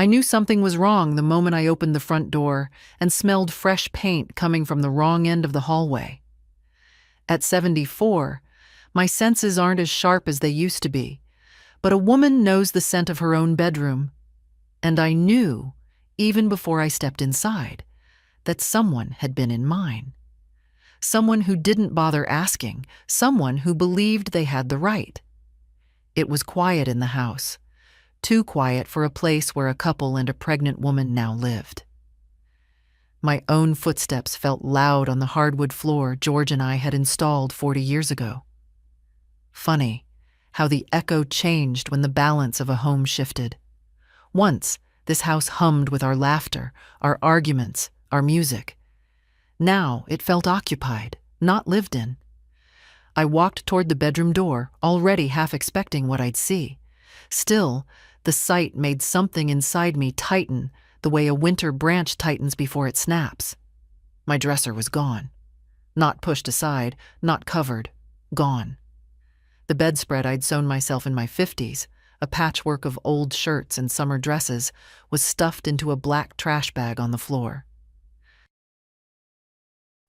I knew something was wrong the moment I opened the front door and smelled fresh paint coming from the wrong end of the hallway. At 74, my senses aren't as sharp as they used to be, but a woman knows the scent of her own bedroom. And I knew, even before I stepped inside, that someone had been in mine. Someone who didn't bother asking, someone who believed they had the right. It was quiet in the house, too quiet for a place where a couple and a pregnant woman now lived. My own footsteps felt loud on the hardwood floor George and I had installed 40 years ago. Funny how the echo changed when the balance of a home shifted. Once, this house hummed with our laughter, our arguments, our music. Now it felt occupied, not lived in. I walked toward the bedroom door, already half expecting what I'd see. Still, the sight made something inside me tighten the way a winter branch tightens before it snaps. My dresser was gone. Not pushed aside, not covered, gone. The bedspread I'd sewn myself in my 50s, a patchwork of old shirts and summer dresses, was stuffed into a black trash bag on the floor.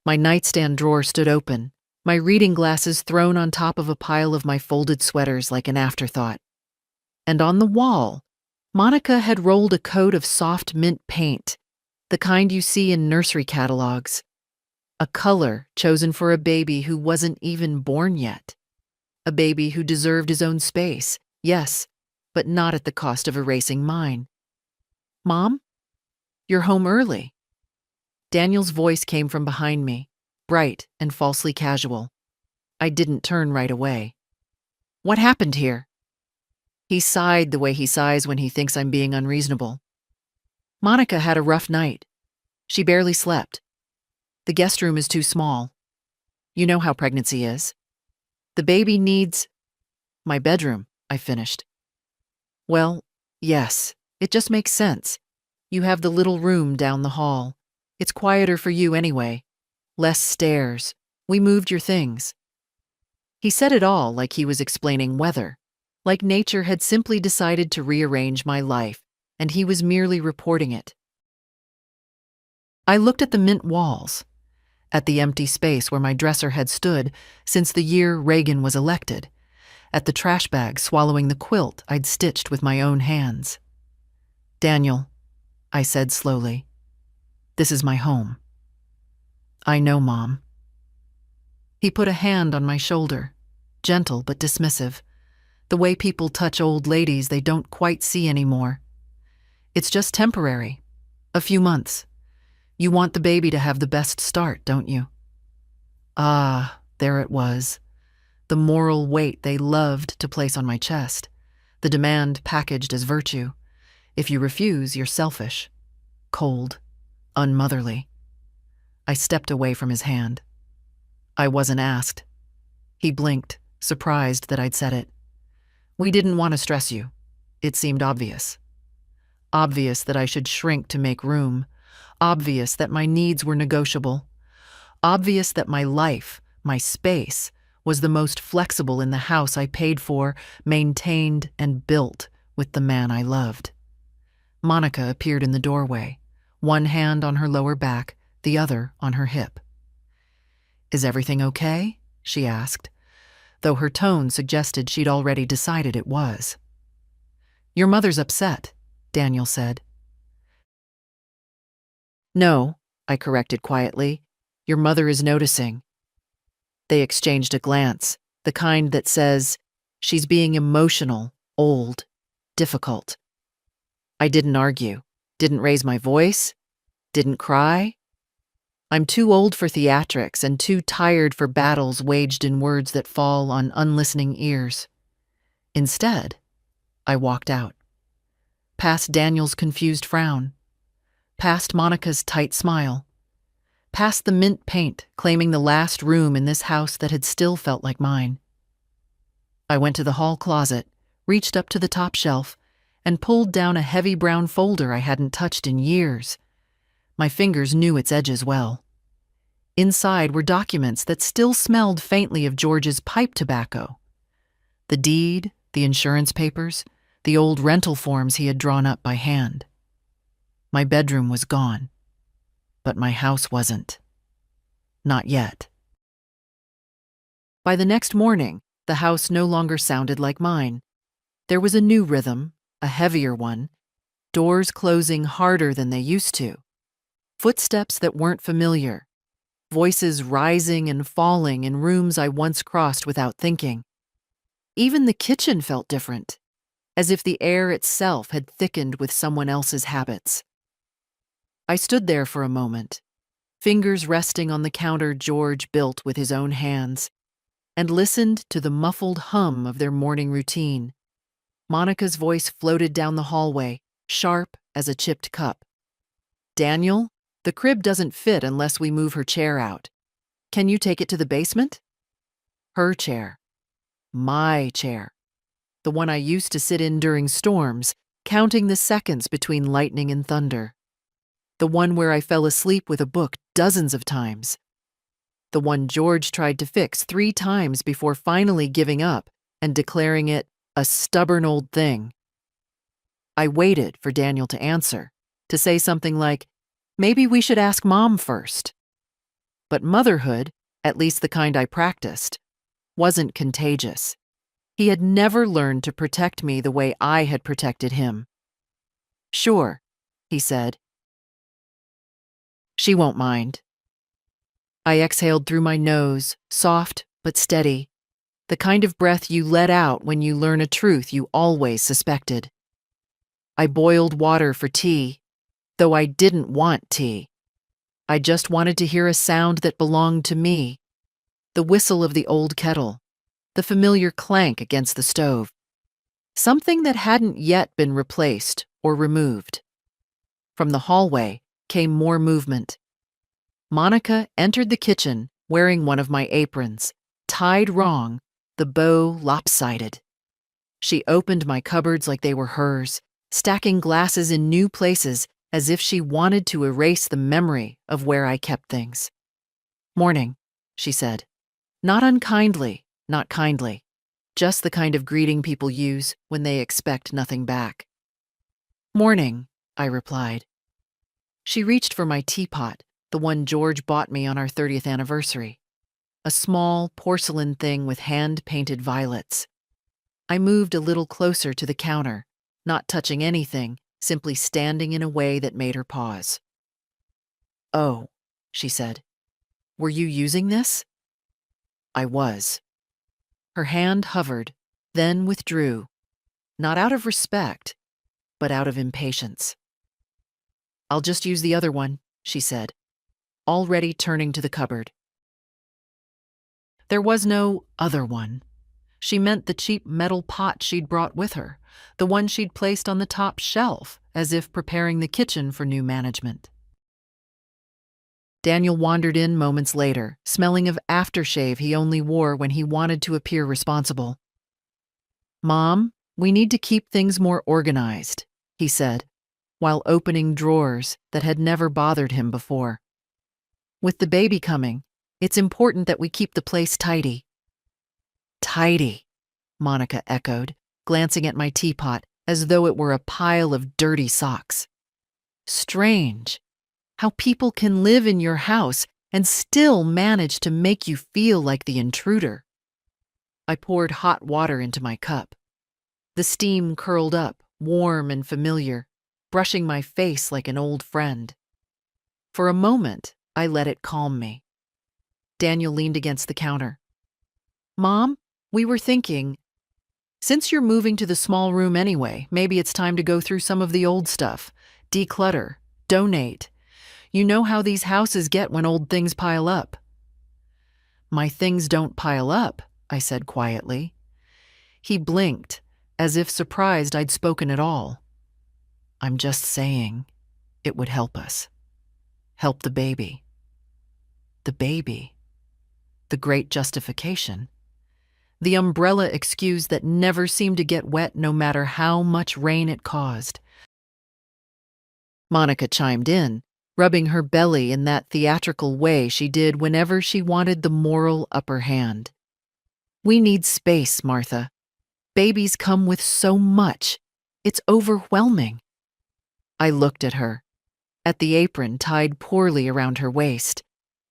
My nightstand drawer stood open, my reading glasses thrown on top of a pile of my folded sweaters like an afterthought. And on the wall, Monica had rolled a coat of soft mint paint, the kind you see in nursery catalogs. A color chosen for a baby who wasn't even born yet. A baby who deserved his own space, yes, but not at the cost of erasing mine. "Mom? You're home early." Daniel's voice came from behind me, bright and falsely casual. I didn't turn right away. "What happened here?" He sighed the way he sighs when he thinks I'm being unreasonable. "Monica had a rough night. She barely slept. The guest room is too small. You know how pregnancy is. The baby needs—" "My bedroom," I finished. "Well, yes, it just makes sense. You have the little room down the hall. It's quieter for you anyway. Less stairs. We moved your things." He said it all like he was explaining weather, like nature had simply decided to rearrange my life, and he was merely reporting it. I looked at the mint walls, at the empty space where my dresser had stood since the year Reagan was elected, at the trash bag swallowing the quilt I'd stitched with my own hands. "Daniel," I said slowly, "this is my home." "I know, Mom." He put a hand on my shoulder, gentle but dismissive, the way people touch old ladies they don't quite see anymore. "It's just temporary. A few months. You want the baby to have the best start, don't you?" Ah, there it was. The moral weight they loved to place on my chest. The demand packaged as virtue. If you refuse, you're selfish. Cold. Unmotherly. I stepped away from his hand. I wasn't asked. He blinked, surprised that I'd said it. "We didn't want to stress you. It seemed obvious. Obvious that I should shrink to make room. Obvious that my needs were negotiable. Obvious that my life, my space, was the most flexible in the house I paid for, maintained, and built with the man I loved." Monica appeared in the doorway, one hand on her lower back, the other on her hip. "Is everything okay?" she asked, though her tone suggested she'd already decided it was. "Your mother's upset," Daniel said. "No," I corrected quietly. "Your mother is noticing." They exchanged a glance, the kind that says, "She's being emotional, old, difficult." I didn't argue, didn't raise my voice, didn't cry. I'm too old for theatrics and too tired for battles waged in words that fall on unlistening ears. Instead, I walked out. Past Daniel's confused frown. Past Monica's tight smile. Past the mint paint claiming the last room in this house that had still felt like mine. I went to the hall closet, reached up to the top shelf, and pulled down a heavy brown folder I hadn't touched in years. My fingers knew its edges well. Inside were documents that still smelled faintly of George's pipe tobacco. The deed, the insurance papers, the old rental forms he had drawn up by hand. My bedroom was gone, but my house wasn't. Not yet. By the next morning, the house no longer sounded like mine. There was a new rhythm, a heavier one, doors closing harder than they used to, footsteps that weren't familiar, voices rising and falling in rooms I once crossed without thinking. Even the kitchen felt different, as if the air itself had thickened with someone else's habits. I stood there for a moment, fingers resting on the counter George built with his own hands, and listened to the muffled hum of their morning routine. Monica's voice floated down the hallway, sharp as a chipped cup. "Daniel, the crib doesn't fit unless we move her chair out. Can you take it to the basement?" Her chair. My chair. The one I used to sit in during storms, counting the seconds between lightning and thunder. The one where I fell asleep with a book dozens of times. The one George tried to fix 3 times before finally giving up and declaring it a stubborn old thing. I waited for Daniel to answer, to say something like, "Maybe we should ask Mom first." But motherhood, at least the kind I practiced, wasn't contagious. He had never learned to protect me the way I had protected him. "Sure," he said. "She won't mind." I exhaled through my nose, soft but steady, the kind of breath you let out when you learn a truth you always suspected. I boiled water for tea, though I didn't want tea. I just wanted to hear a sound that belonged to me, the whistle of the old kettle, the familiar clank against the stove, something that hadn't yet been replaced or removed. From the hallway came more movement. Monica entered the kitchen wearing one of my aprons, tied wrong, the bow lopsided. She opened my cupboards like they were hers, stacking glasses in new places as if she wanted to erase the memory of where I kept things. "Morning," she said. Not unkindly, not kindly, just the kind of greeting people use when they expect nothing back. "Morning," I replied. She reached for my teapot, the one George bought me on our 30th anniversary. A small porcelain thing with hand-painted violets. I moved a little closer to the counter, not touching anything, simply standing in a way that made her pause. "Oh," she said. "Were you using this?" I was. Her hand hovered, then withdrew, not out of respect, but out of impatience. "I'll just use the other one," she said, already turning to the cupboard. There was no other one. She meant the cheap metal pot she'd brought with her, the one she'd placed on the top shelf, as if preparing the kitchen for new management. Daniel wandered in moments later, smelling of aftershave he only wore when he wanted to appear responsible. "Mom, we need to keep things more organized," he said, while opening drawers that had never bothered him before. "With the baby coming, it's important that we keep the place tidy." "Tidy," Monica echoed, glancing at my teapot as though it were a pile of dirty socks. "Strange. How people can live in your house and still manage to make you feel like the intruder." I poured hot water into my cup. The steam curled up, warm and familiar, brushing my face like an old friend. For a moment, I let it calm me. Daniel leaned against the counter. "Mom, we were thinking, since you're moving to the small room anyway, maybe it's time to go through some of the old stuff, declutter, donate. You know how these houses get when old things pile up." "My things don't pile up," I said quietly. He blinked, as if surprised I'd spoken at all. "I'm just saying it would help us. Help the baby." The baby. The great justification. The umbrella excuse that never seemed to get wet no matter how much rain it caused. Monica chimed in, rubbing her belly in that theatrical way she did whenever she wanted the moral upper hand. "We need space, Martha. Babies come with so much. It's overwhelming." I looked at her, at the apron tied poorly around her waist,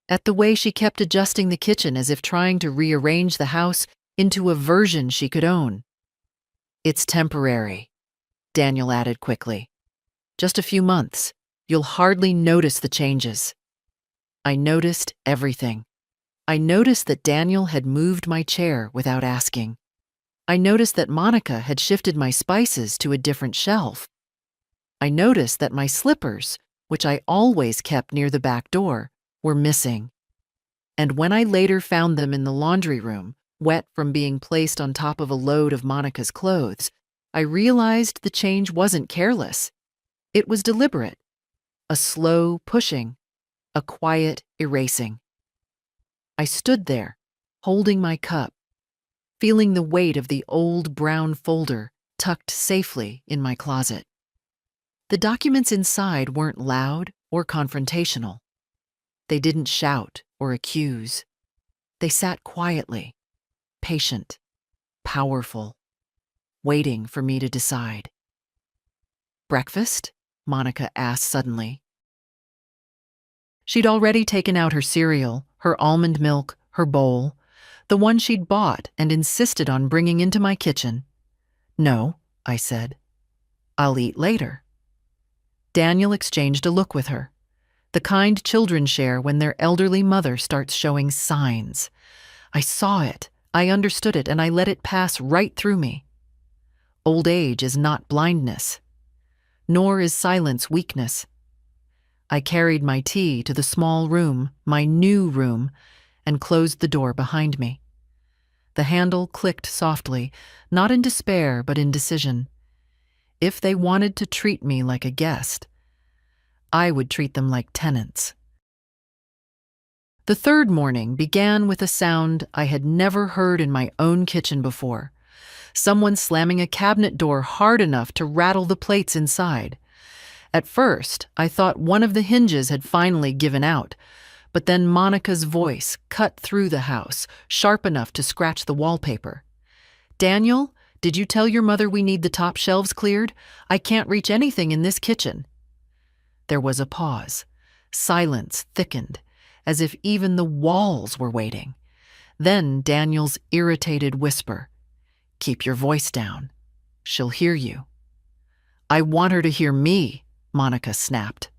at the way she kept adjusting the kitchen as if trying to rearrange the house into a version she could own. "It's temporary," Daniel added quickly. "Just a few months. You'll hardly notice the changes." I noticed everything. I noticed that Daniel had moved my chair without asking. I noticed that Monica had shifted my spices to a different shelf. I noticed that my slippers, which I always kept near the back door, were missing. And when I later found them in the laundry room, wet from being placed on top of a load of Monica's clothes, I realized the change wasn't careless. It was deliberate. A slow pushing, a quiet erasing. I stood there, holding my cup, feeling the weight of the old brown folder tucked safely in my closet. The documents inside weren't loud or confrontational. They didn't shout or accuse. They sat quietly, patient, powerful, waiting for me to decide. "Breakfast?" Monica asked suddenly. She'd already taken out her cereal, her almond milk, her bowl, the one she'd bought and insisted on bringing into my kitchen. "No," I said. "I'll eat later." Daniel exchanged a look with her, the kind children share when their elderly mother starts showing signs. I saw it, I understood it, and I let it pass right through me. Old age is not blindness, nor is silence weakness. I carried my tea to the small room, my new room, and closed the door behind me. The handle clicked softly, not in despair but in decision. If they wanted to treat me like a guest, I would treat them like tenants. The third morning began with a sound I had never heard in my own kitchen before. Someone slamming a cabinet door hard enough to rattle the plates inside. At first, I thought one of the hinges had finally given out, but then Monica's voice cut through the house, sharp enough to scratch the wallpaper. "Daniel, did you tell your mother we need the top shelves cleared? I can't reach anything in this kitchen." There was a pause. Silence thickened, as if even the walls were waiting. Then Daniel's irritated whisper, "Keep your voice down. She'll hear you." "I want her to hear me," Monica snapped.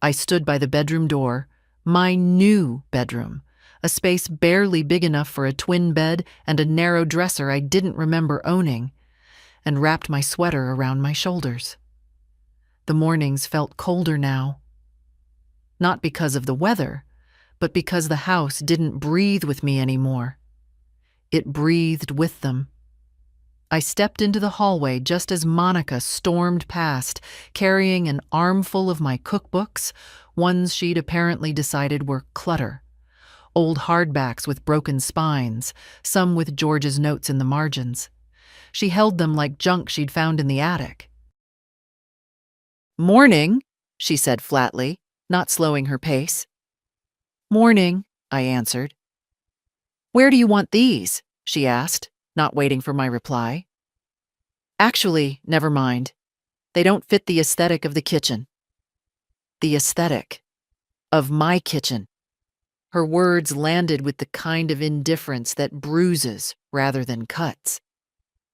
I stood by the bedroom door, my new bedroom, a space barely big enough for a twin bed and a narrow dresser I didn't remember owning, and wrapped my sweater around my shoulders. The mornings felt colder now. Not because of the weather, but because the house didn't breathe with me anymore. It breathed with them. I stepped into the hallway just as Monica stormed past, carrying an armful of my cookbooks, ones she'd apparently decided were clutter. Old hardbacks with broken spines, some with George's notes in the margins. She held them like junk she'd found in the attic. "Morning," she said flatly, not slowing her pace. "Morning," I answered. "Where do you want these?" she asked, not waiting for my reply. "Actually, never mind. They don't fit the aesthetic of the kitchen." The aesthetic of my kitchen. Her words landed with the kind of indifference that bruises rather than cuts.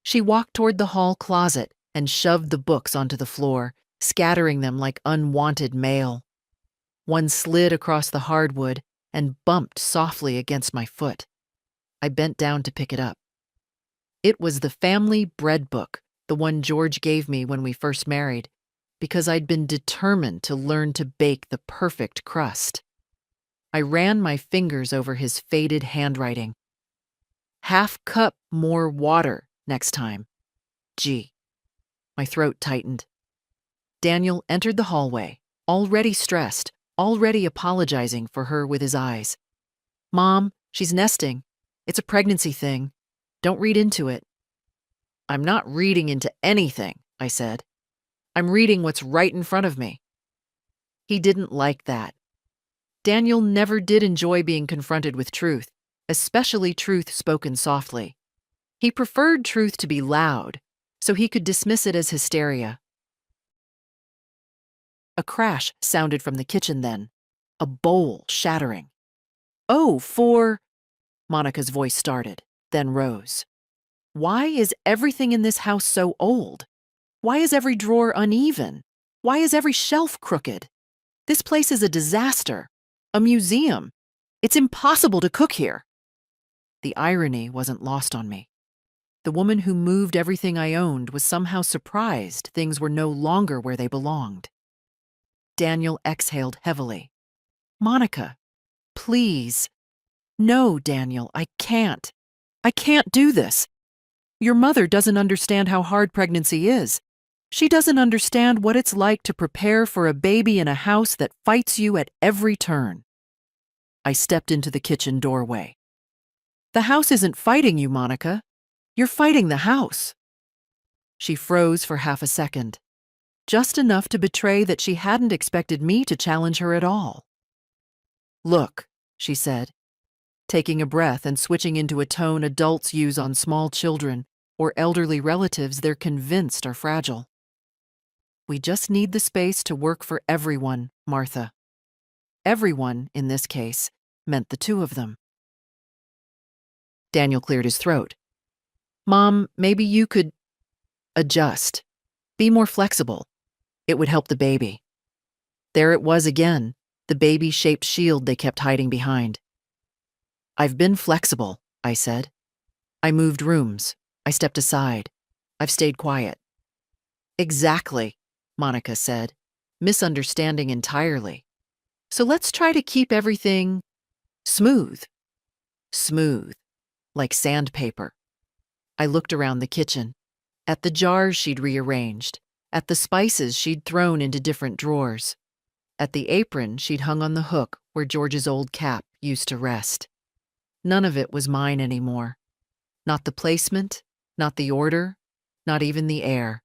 She walked toward the hall closet and shoved the books onto the floor, scattering them like unwanted mail. One slid across the hardwood and bumped softly against my foot. I bent down to pick it up. It was the family bread book, the one George gave me when we first married, because I'd been determined to learn to bake the perfect crust. I ran my fingers over his faded handwriting. "Half cup more water next time. Gee." My throat tightened. Daniel entered the hallway, already stressed, already apologizing for her with his eyes. "Mom, she's nesting. It's a pregnancy thing. Don't read into it." "I'm not reading into anything," I said. "I'm reading what's right in front of me." He didn't like that. Daniel never did enjoy being confronted with truth, especially truth spoken softly. He preferred truth to be loud, so he could dismiss it as hysteria. A crash sounded from the kitchen then, a bowl shattering. "Oh, Monica's voice started, then rose. "Why is everything in this house so old? Why is every drawer uneven? Why is every shelf crooked? This place is a disaster, a museum. It's impossible to cook here." The irony wasn't lost on me. The woman who moved everything I owned was somehow surprised things were no longer where they belonged. Daniel exhaled heavily. "Monica, please." "No, Daniel, I can't. I can't do this. Your mother doesn't understand how hard pregnancy is. She doesn't understand what it's like to prepare for a baby in a house that fights you at every turn." I stepped into the kitchen doorway. "The house isn't fighting you, Monica. You're fighting the house." She froze for half a second, just enough to betray that she hadn't expected me to challenge her at all. "Look," she said, taking a breath and switching into a tone adults use on small children or elderly relatives they're convinced are fragile. "We just need the space to work for everyone, Martha." Everyone, in this case, meant the two of them. Daniel cleared his throat. "Mom, maybe you could adjust. Be more flexible. It would help the baby." There it was again, the baby-shaped shield they kept hiding behind. "I've been flexible," I said. "I moved rooms. I stepped aside. I've stayed quiet." "Exactly," Monica said, misunderstanding entirely. "So let's try to keep everything smooth." Smooth, like sandpaper. I looked around the kitchen, at the jars she'd rearranged, at the spices she'd thrown into different drawers, at the apron she'd hung on the hook where George's old cap used to rest. None of it was mine anymore. Not the placement, not the order, not even the air.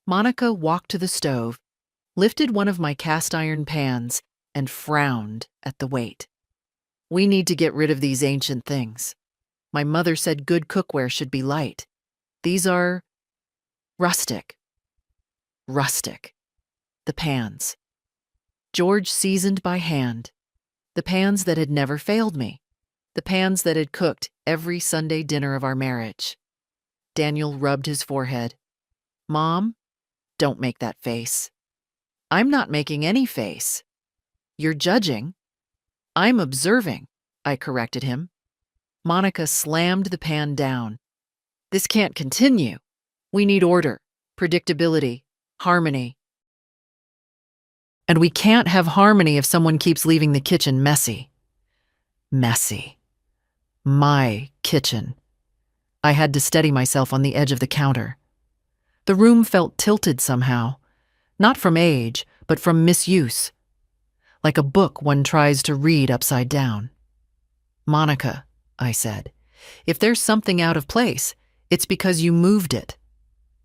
Monica walked to the stove, lifted one of my cast iron pans, and frowned at the weight. "We need to get rid of these ancient things. My mother said good cookware should be light. These are rustic." Rustic. The pans. George seasoned by hand. The pans that had never failed me. The pans that had cooked every Sunday dinner of our marriage. Daniel rubbed his forehead. "Mom, don't make that face." "I'm not making any face." "You're judging." "I'm observing," I corrected him. Monica slammed the pan down. "This can't continue. We need order, predictability, harmony." "And we can't have harmony if someone keeps leaving the kitchen messy." Messy. My kitchen. I had to steady myself on the edge of the counter. The room felt tilted somehow, not from age, but from misuse, like a book one tries to read upside down. "Monica," I said, "if there's something out of place, it's because you moved it."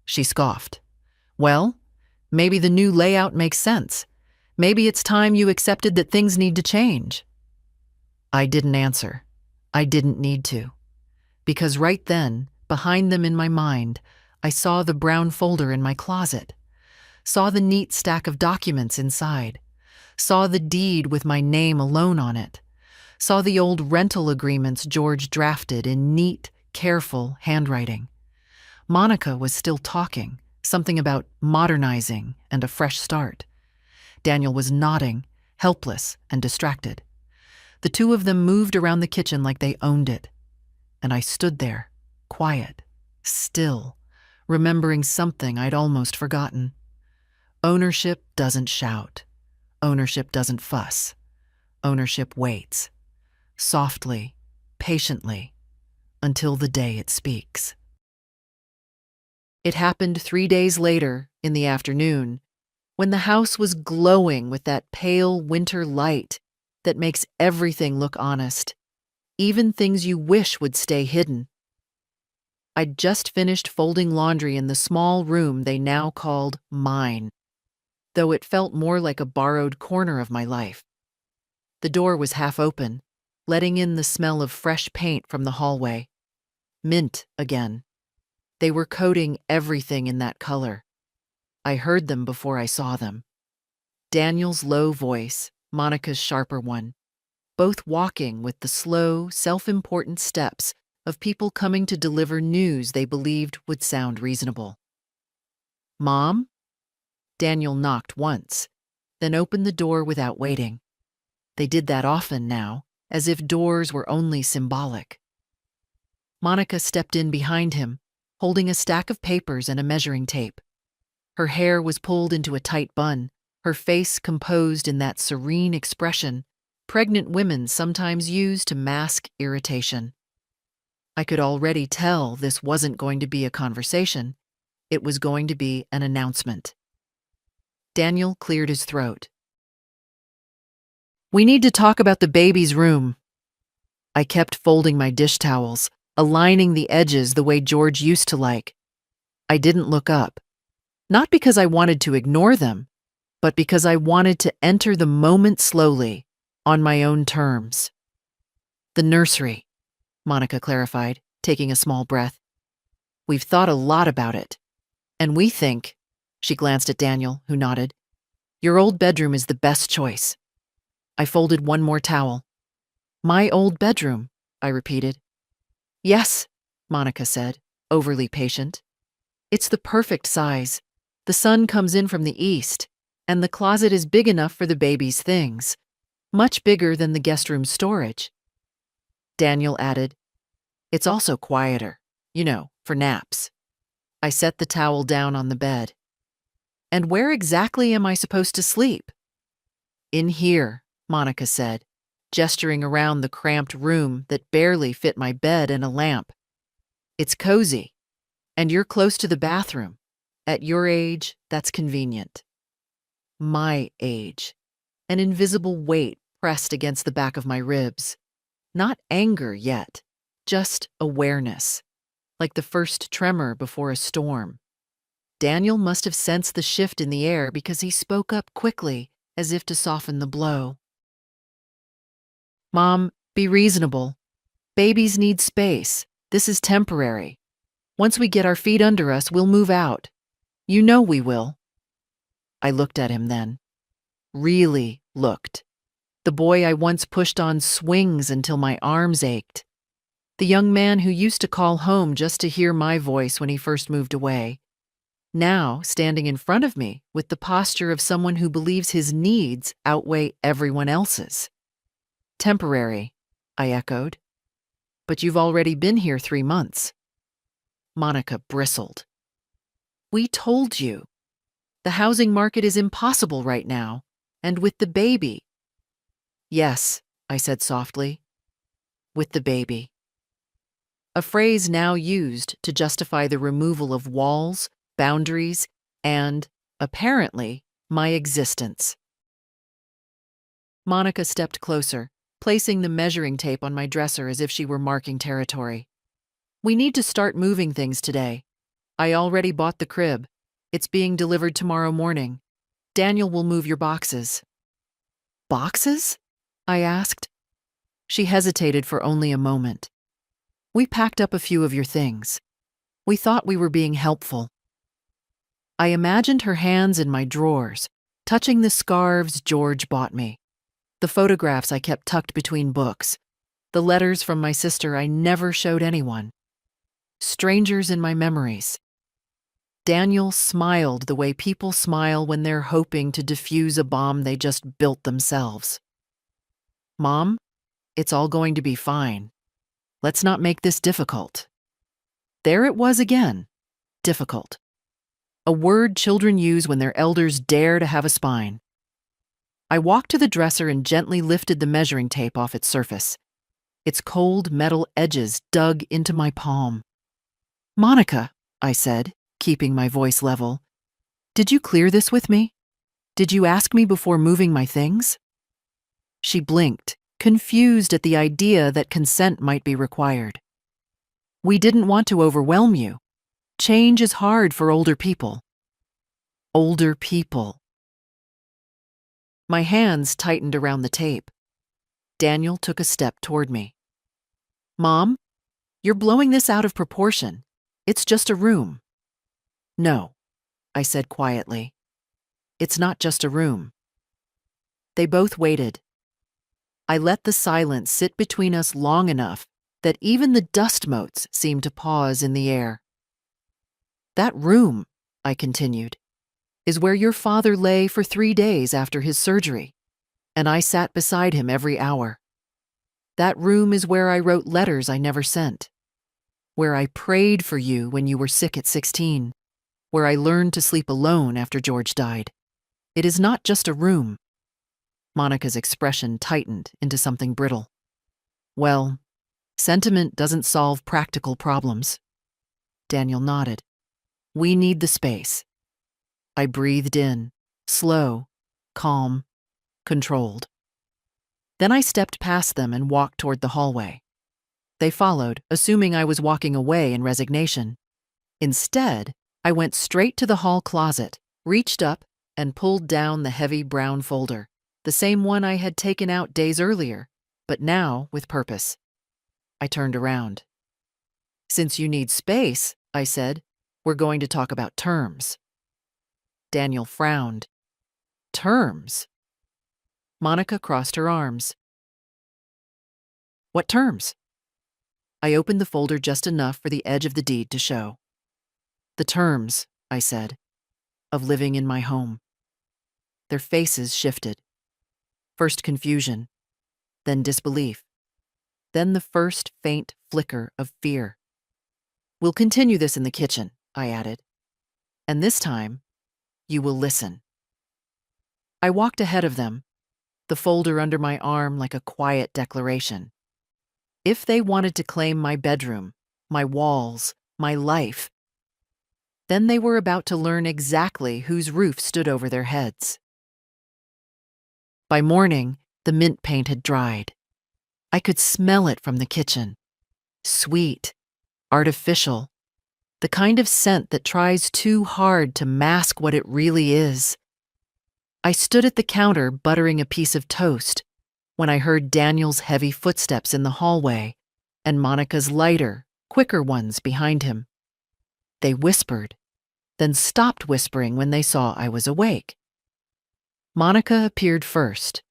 She scoffed. "Well, maybe the new layout makes sense. Maybe it's time you accepted that things need to change." I didn't answer. I didn't need to. Because right then, behind them in my mind, I saw the brown folder in my closet, saw the neat stack of documents inside, saw the deed with my name alone on it, saw the old rental agreements George drafted in neat, careful handwriting. Monica was still talking, something about modernizing and a fresh start. Daniel was nodding, helpless and distracted. The two of them moved around the kitchen like they owned it. And I stood there, quiet, still, remembering something I'd almost forgotten. Ownership doesn't shout. Ownership doesn't fuss. Ownership waits, softly, patiently, until the day it speaks. It happened 3 days later, in the afternoon, when the house was glowing with that pale winter light that makes everything look honest, even things you wish would stay hidden. I'd just finished folding laundry in the small room they now called mine, though it felt more like a borrowed corner of my life. The door was half open, letting in the smell of fresh paint from the hallway. Mint again. They were coating everything in that color. I heard them before I saw them. Daniel's low voice, Monica's sharper one, both walking with the slow, self-important steps of people coming to deliver news they believed would sound reasonable. "Mom?" Daniel knocked once, then opened the door without waiting. They did that often now, as if doors were only symbolic. Monica stepped in behind him, holding a stack of papers and a measuring tape. Her hair was pulled into a tight bun, her face composed in that serene expression pregnant women sometimes use to mask irritation. I could already tell this wasn't going to be a conversation. It was going to be an announcement. Daniel cleared his throat. "We need to talk about the baby's room." I kept folding my dish towels, aligning the edges the way George used to like. I didn't look up. Not because I wanted to ignore them, but because I wanted to enter the moment slowly, on my own terms. "The nursery," Monica clarified, taking a small breath. "We've thought a lot about it. And we think," she glanced at Daniel, who nodded, "your old bedroom is the best choice." I folded one more towel. "My old bedroom," I repeated. "Yes," Monica said, overly patient. "It's the perfect size. The sun comes in from the east, and the closet is big enough for the baby's things, much bigger than the guest room storage." Daniel added, "It's also quieter, for naps." I set the towel down on the bed. "And where exactly am I supposed to sleep?" "In here," Monica said, gesturing around the cramped room that barely fit my bed and a lamp. "It's cozy, and you're close to the bathroom. At your age, that's convenient." My age. An invisible weight pressed against the back of my ribs. Not anger yet, just awareness, like the first tremor before a storm. Daniel must have sensed the shift in the air because he spoke up quickly, as if to soften the blow. "Mom, be reasonable. Babies need space. This is temporary. Once we get our feet under us, we'll move out. You know we will." I looked at him then. Really looked. The boy I once pushed on swings until my arms ached. The young man who used to call home just to hear my voice when he first moved away. Now standing in front of me with the posture of someone who believes his needs outweigh everyone else's. "Temporary," I echoed. "But you've already been here 3 months." Monica bristled. "We told you. The housing market is impossible right now, and with the baby." "Yes," I said softly, "with the baby." A phrase now used to justify the removal of walls, boundaries, and, apparently, my existence. Monica stepped closer, placing the measuring tape on my dresser as if she were marking territory. "We need to start moving things today. I already bought the crib. It's being delivered tomorrow morning. Daniel will move your boxes." "Boxes?" I asked. She hesitated for only a moment. "We packed up a few of your things. We thought we were being helpful." I imagined her hands in my drawers, touching the scarves George bought me, the photographs I kept tucked between books, the letters from my sister I never showed anyone. Strangers in my memories. Daniel smiled the way people smile when they're hoping to defuse a bomb they just built themselves. "Mom, it's all going to be fine. Let's not make this difficult." There it was again. Difficult. A word children use when their elders dare to have a spine. I walked to the dresser and gently lifted the measuring tape off its surface. Its cold metal edges dug into my palm. "Monica," I said, keeping my voice level, "did you clear this with me? Did you ask me before moving my things?" She blinked, confused at the idea that consent might be required. "We didn't want to overwhelm you. Change is hard for older people." Older people. My hands tightened around the tape. Daniel took a step toward me. "Mom, you're blowing this out of proportion. It's just a room." "No," I said quietly. "It's not just a room. They both waited. I let the silence sit between us long enough that even the dust motes seemed to pause in the air. "That room," I continued, "is where your father lay for 3 days after his surgery, and I sat beside him every hour. That room is where I wrote letters I never sent, where I prayed for you when you were sick at 16, where I learned to sleep alone after George died. It is not just a room." Monica's expression tightened into something brittle. "Well, sentiment doesn't solve practical problems." Daniel nodded. "We need the space." I breathed in, slow, calm, controlled. Then I stepped past them and walked toward the hallway. They followed, assuming I was walking away in resignation. Instead, I went straight to the hall closet, reached up, and pulled down the heavy brown folder, the same one I had taken out days earlier, but now with purpose. I turned around. "Since you need space," I said, "we're going to talk about terms." Daniel frowned. "Terms?" Monica crossed her arms. "What terms?" I opened the folder just enough for the edge of the deed to show. "The terms," I said, "of living in my home." Their faces shifted. First confusion, then disbelief, then the first faint flicker of fear. "We'll continue this in the kitchen," I added. "And this time, you will listen." I walked ahead of them, the folder under my arm like a quiet declaration. If they wanted to claim my bedroom, my walls, my life, then they were about to learn exactly whose roof stood over their heads. By morning, the mint paint had dried. I could smell it from the kitchen. Sweet, artificial, the kind of scent that tries too hard to mask what it really is. I stood at the counter buttering a piece of toast when I heard Daniel's heavy footsteps in the hallway and Monica's lighter, quicker ones behind him. They whispered, then stopped whispering when they saw I was awake. Monica appeared first,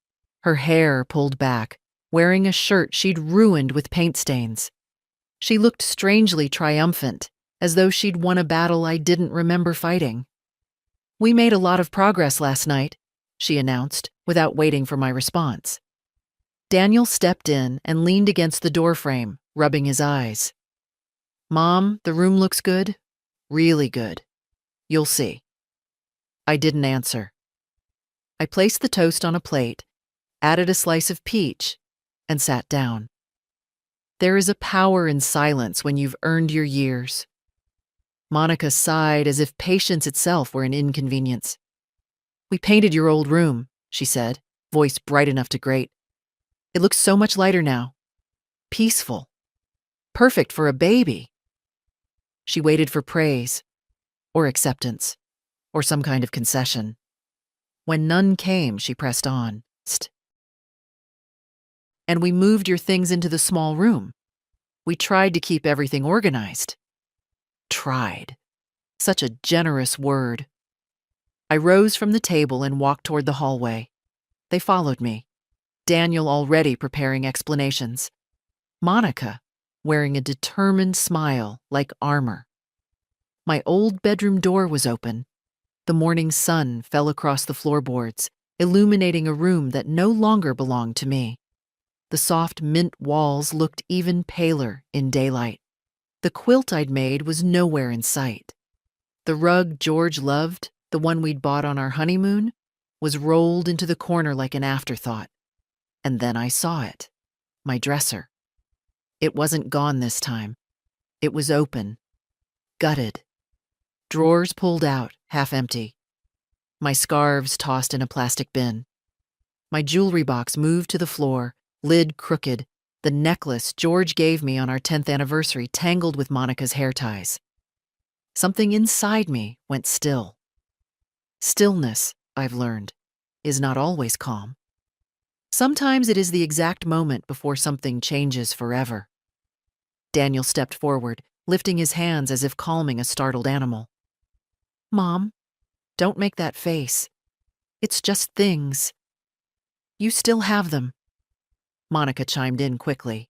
her hair pulled back, wearing a shirt she'd ruined with paint stains. She looked strangely triumphant, as though she'd won a battle I didn't remember fighting. "We made a lot of progress last night," she announced, without waiting for my response. Daniel stepped in and leaned against the doorframe, rubbing his eyes. "Mom, the room looks good. Really good. You'll see." I didn't answer. I placed the toast on a plate, added a slice of peach, and sat down. There is a power in silence when you've earned your years. Monica sighed as if patience itself were an inconvenience. "We painted your old room," she said, voice bright enough to grate. "It looks so much lighter now. Peaceful. Perfect for a baby." She waited for praise, or acceptance, or some kind of concession. When none came, she pressed on. "And we moved your things into the small room. We tried to keep everything organized." Tried. Such a generous word. I rose from the table and walked toward the hallway. They followed me, Daniel already preparing explanations. Monica, wearing a determined smile like armor. My old bedroom door was open. The morning sun fell across the floorboards, illuminating a room that no longer belonged to me. The soft mint walls looked even paler in daylight. The quilt I'd made was nowhere in sight. The rug George loved, the one we'd bought on our honeymoon, was rolled into the corner like an afterthought. And then I saw it. My dresser. It wasn't gone this time. It was open. Gutted. Drawers pulled out, half empty. My scarves tossed in a plastic bin. My jewelry box moved to the floor, lid crooked, the necklace George gave me on our 10th anniversary tangled with Monica's hair ties. Something inside me went still. Stillness, I've learned, is not always calm. Sometimes it is the exact moment before something changes forever. Daniel stepped forward, lifting his hands as if calming a startled animal. "Mom, don't make that face. It's just things." You still have them. Monica chimed in quickly.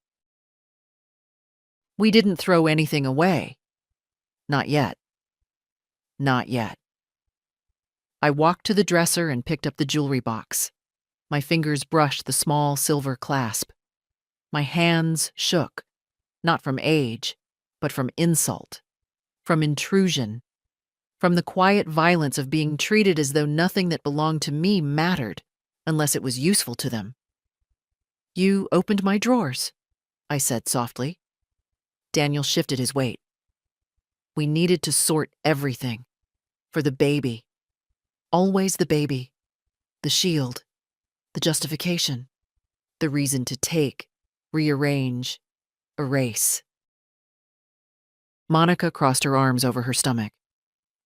We didn't throw anything away. Not yet. Not yet. I walked to the dresser and picked up the jewelry box. My fingers brushed the small silver clasp. My hands shook, not from age, but from insult, from intrusion, from the quiet violence of being treated as though nothing that belonged to me mattered, unless it was useful to them. You opened my drawers, I said softly. Daniel shifted his weight. We needed to sort everything. For the baby. Always the baby. The shield. The justification. The reason to take, rearrange, erase. Monica crossed her arms over her stomach.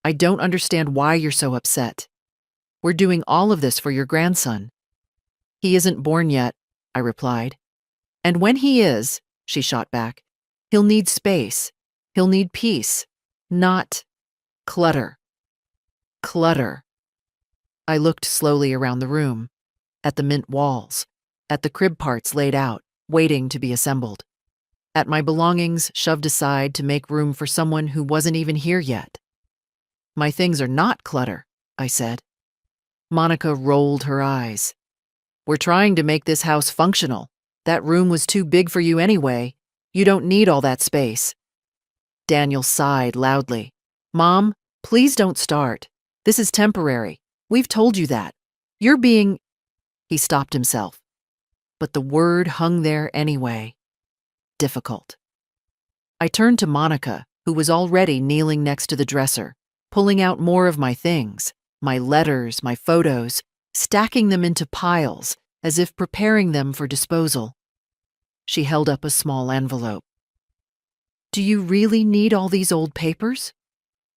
I don't understand why you're so upset. We're doing all of this for your grandson. He isn't born yet, I replied. And when he is, she shot back, he'll need space. He'll need peace. Not clutter. Clutter. I looked slowly around the room, at the mint walls, at the crib parts laid out, waiting to be assembled, at my belongings shoved aside to make room for someone who wasn't even here yet. My things are not clutter, I said. Monica rolled her eyes. We're trying to make this house functional. That room was too big for you anyway. You don't need all that space. Daniel sighed loudly. Mom, please don't start. This is temporary. We've told you that. You're being... He stopped himself. But the word hung there anyway. Difficult. I turned to Monica, who was already kneeling next to the dresser, pulling out more of my things, my letters, my photos, stacking them into piles, as if preparing them for disposal. She held up a small envelope. Do you really need all these old papers?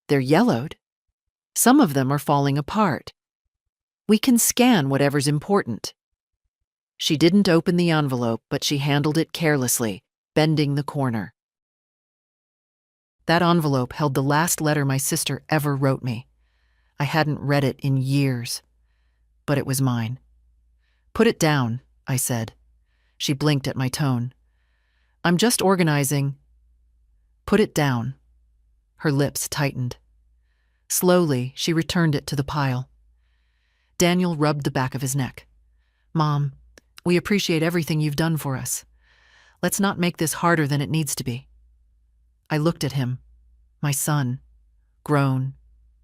They're yellowed. Some of them are falling apart. We can scan whatever's important. She didn't open the envelope, but she handled it carelessly, bending the corner. That envelope held the last letter my sister ever wrote me. I hadn't read it in years, but it was mine. Put it down, I said. She blinked at my tone. I'm just organizing. Put it down. Her lips tightened. Slowly, she returned it to the pile. Daniel rubbed the back of his neck. Mom, we appreciate everything you've done for us. Let's not make this harder than it needs to be. I looked at him, my son, grown,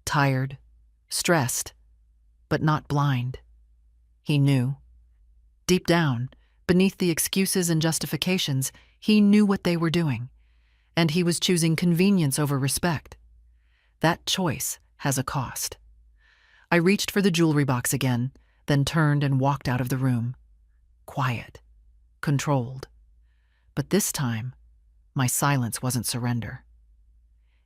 tired, stressed, but not blind. He knew. Deep down, beneath the excuses and justifications, he knew what they were doing, and he was choosing convenience over respect. That choice has a cost. I reached for the jewelry box again, then turned and walked out of the room. Quiet, controlled. But this time, my silence wasn't surrender.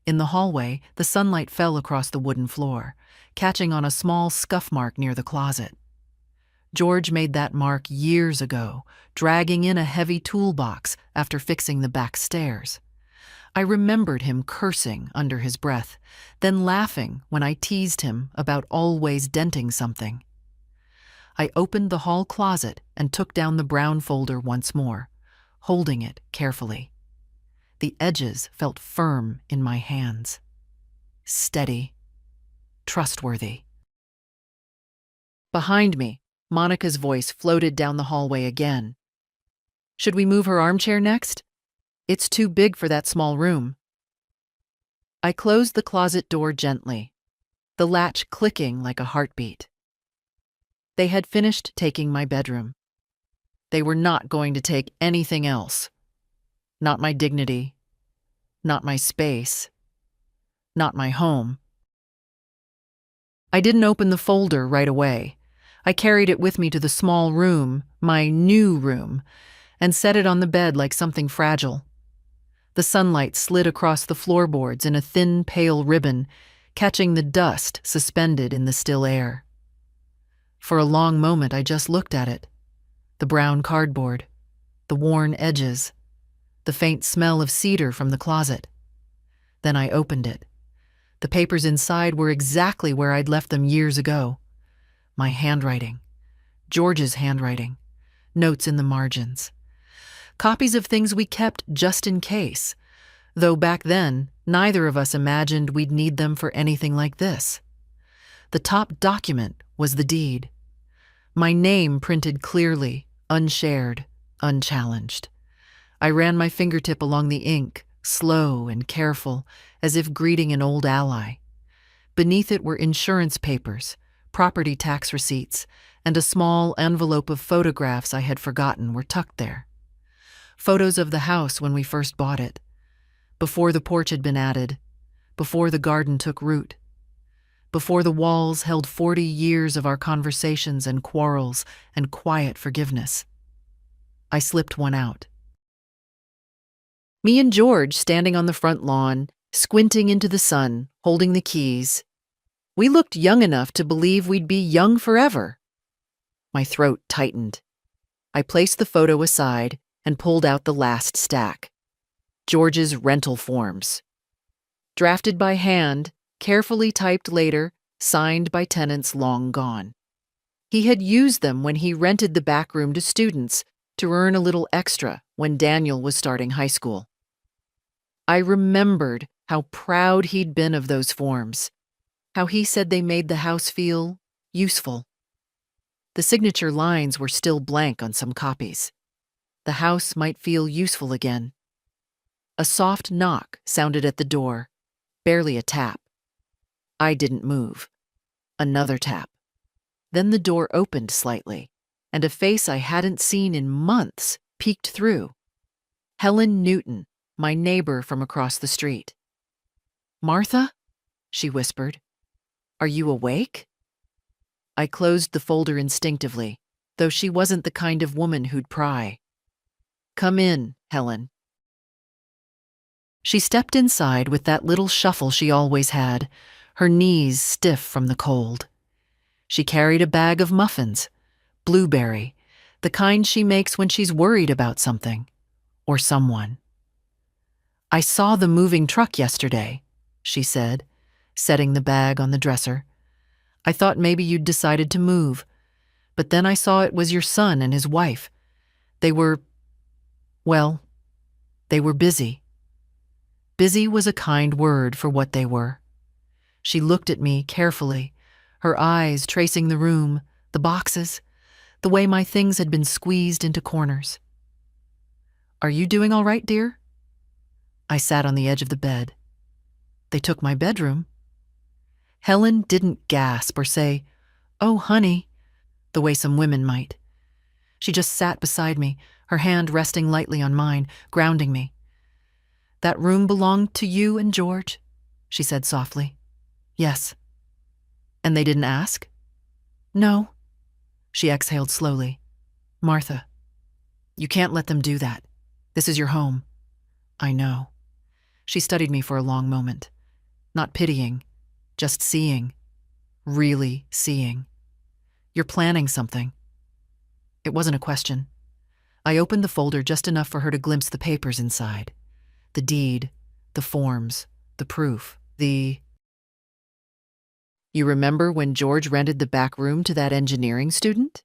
In the hallway, the sunlight fell across the wooden floor, catching on a small scuff mark near the closet. George made that mark years ago, dragging in a heavy toolbox after fixing the back stairs. I remembered him cursing under his breath, then laughing when I teased him about always denting something. I opened the hall closet and took down the brown folder once more, holding it carefully. The edges felt firm in my hands. Steady. Trustworthy. Behind me, Monica's voice floated down the hallway again. Should we move her armchair next? It's too big for that small room. I closed the closet door gently, the latch clicking like a heartbeat. They had finished taking my bedroom. They were not going to take anything else. Not my dignity, not my space, not my home. I didn't open the folder right away. I carried it with me to the small room, my new room, and set it on the bed like something fragile. The sunlight slid across the floorboards in a thin, pale ribbon, catching the dust suspended in the still air. For a long moment, I just looked at it. The brown cardboard, the worn edges, the faint smell of cedar from the closet. Then I opened it. The papers inside were exactly where I'd left them years ago. My handwriting, George's handwriting, notes in the margins, copies of things we kept just in case, though back then, neither of us imagined we'd need them for anything like this. The top document was the deed. My name printed clearly, unshared, unchallenged. I ran my fingertip along the ink, slow and careful, as if greeting an old ally. Beneath it were insurance papers, property tax receipts, and a small envelope of photographs I had forgotten were tucked there. Photos of the house when we first bought it, before the porch had been added, before the garden took root, before the walls held 40 years of our conversations and quarrels and quiet forgiveness. I slipped one out. Me and George standing on the front lawn, squinting into the sun, holding the keys. We looked young enough to believe we'd be young forever. My throat tightened. I placed the photo aside and pulled out the last stack. George's rental forms. Drafted by hand, carefully typed later, signed by tenants long gone. He had used them when he rented the back room to students to earn a little extra when Daniel was starting high school. I remembered how proud he'd been of those forms, how he said they made the house feel useful. The signature lines were still blank on some copies. The house might feel useful again. A soft knock sounded at the door, barely a tap. I didn't move. Another tap. Then the door opened slightly, and a face I hadn't seen in months peeked through. Helen Newton, my neighbor from across the street. "Martha?" she whispered. "Are you awake?" I closed the folder instinctively, though she wasn't the kind of woman who'd pry. "Come in, Helen." She stepped inside with that little shuffle she always had, her knees stiff from the cold. She carried a bag of muffins, blueberry, the kind she makes when she's worried about something, or someone. "I saw the moving truck yesterday," she said, setting the bag on the dresser. "I thought maybe you'd decided to move, but then I saw it was your son and his wife. They were busy." Busy was a kind word for what they were. She looked at me carefully, her eyes tracing the room, the boxes, the way my things had been squeezed into corners. "Are you doing all right, dear?" I sat on the edge of the bed. "They took my bedroom." Helen didn't gasp or say, "Oh, honey," the way some women might. She just sat beside me, her hand resting lightly on mine, grounding me. "That room belonged to you and George?" she said softly. "Yes." "And they didn't ask?" "No." She exhaled slowly. "Martha, you can't let them do that. This is your home." "I know." She studied me for a long moment. Not pitying, just seeing. Really seeing. "You're planning something." It wasn't a question. I opened the folder just enough for her to glimpse the papers inside. The deed, the forms, the proof, You remember when George rented the back room to that engineering student?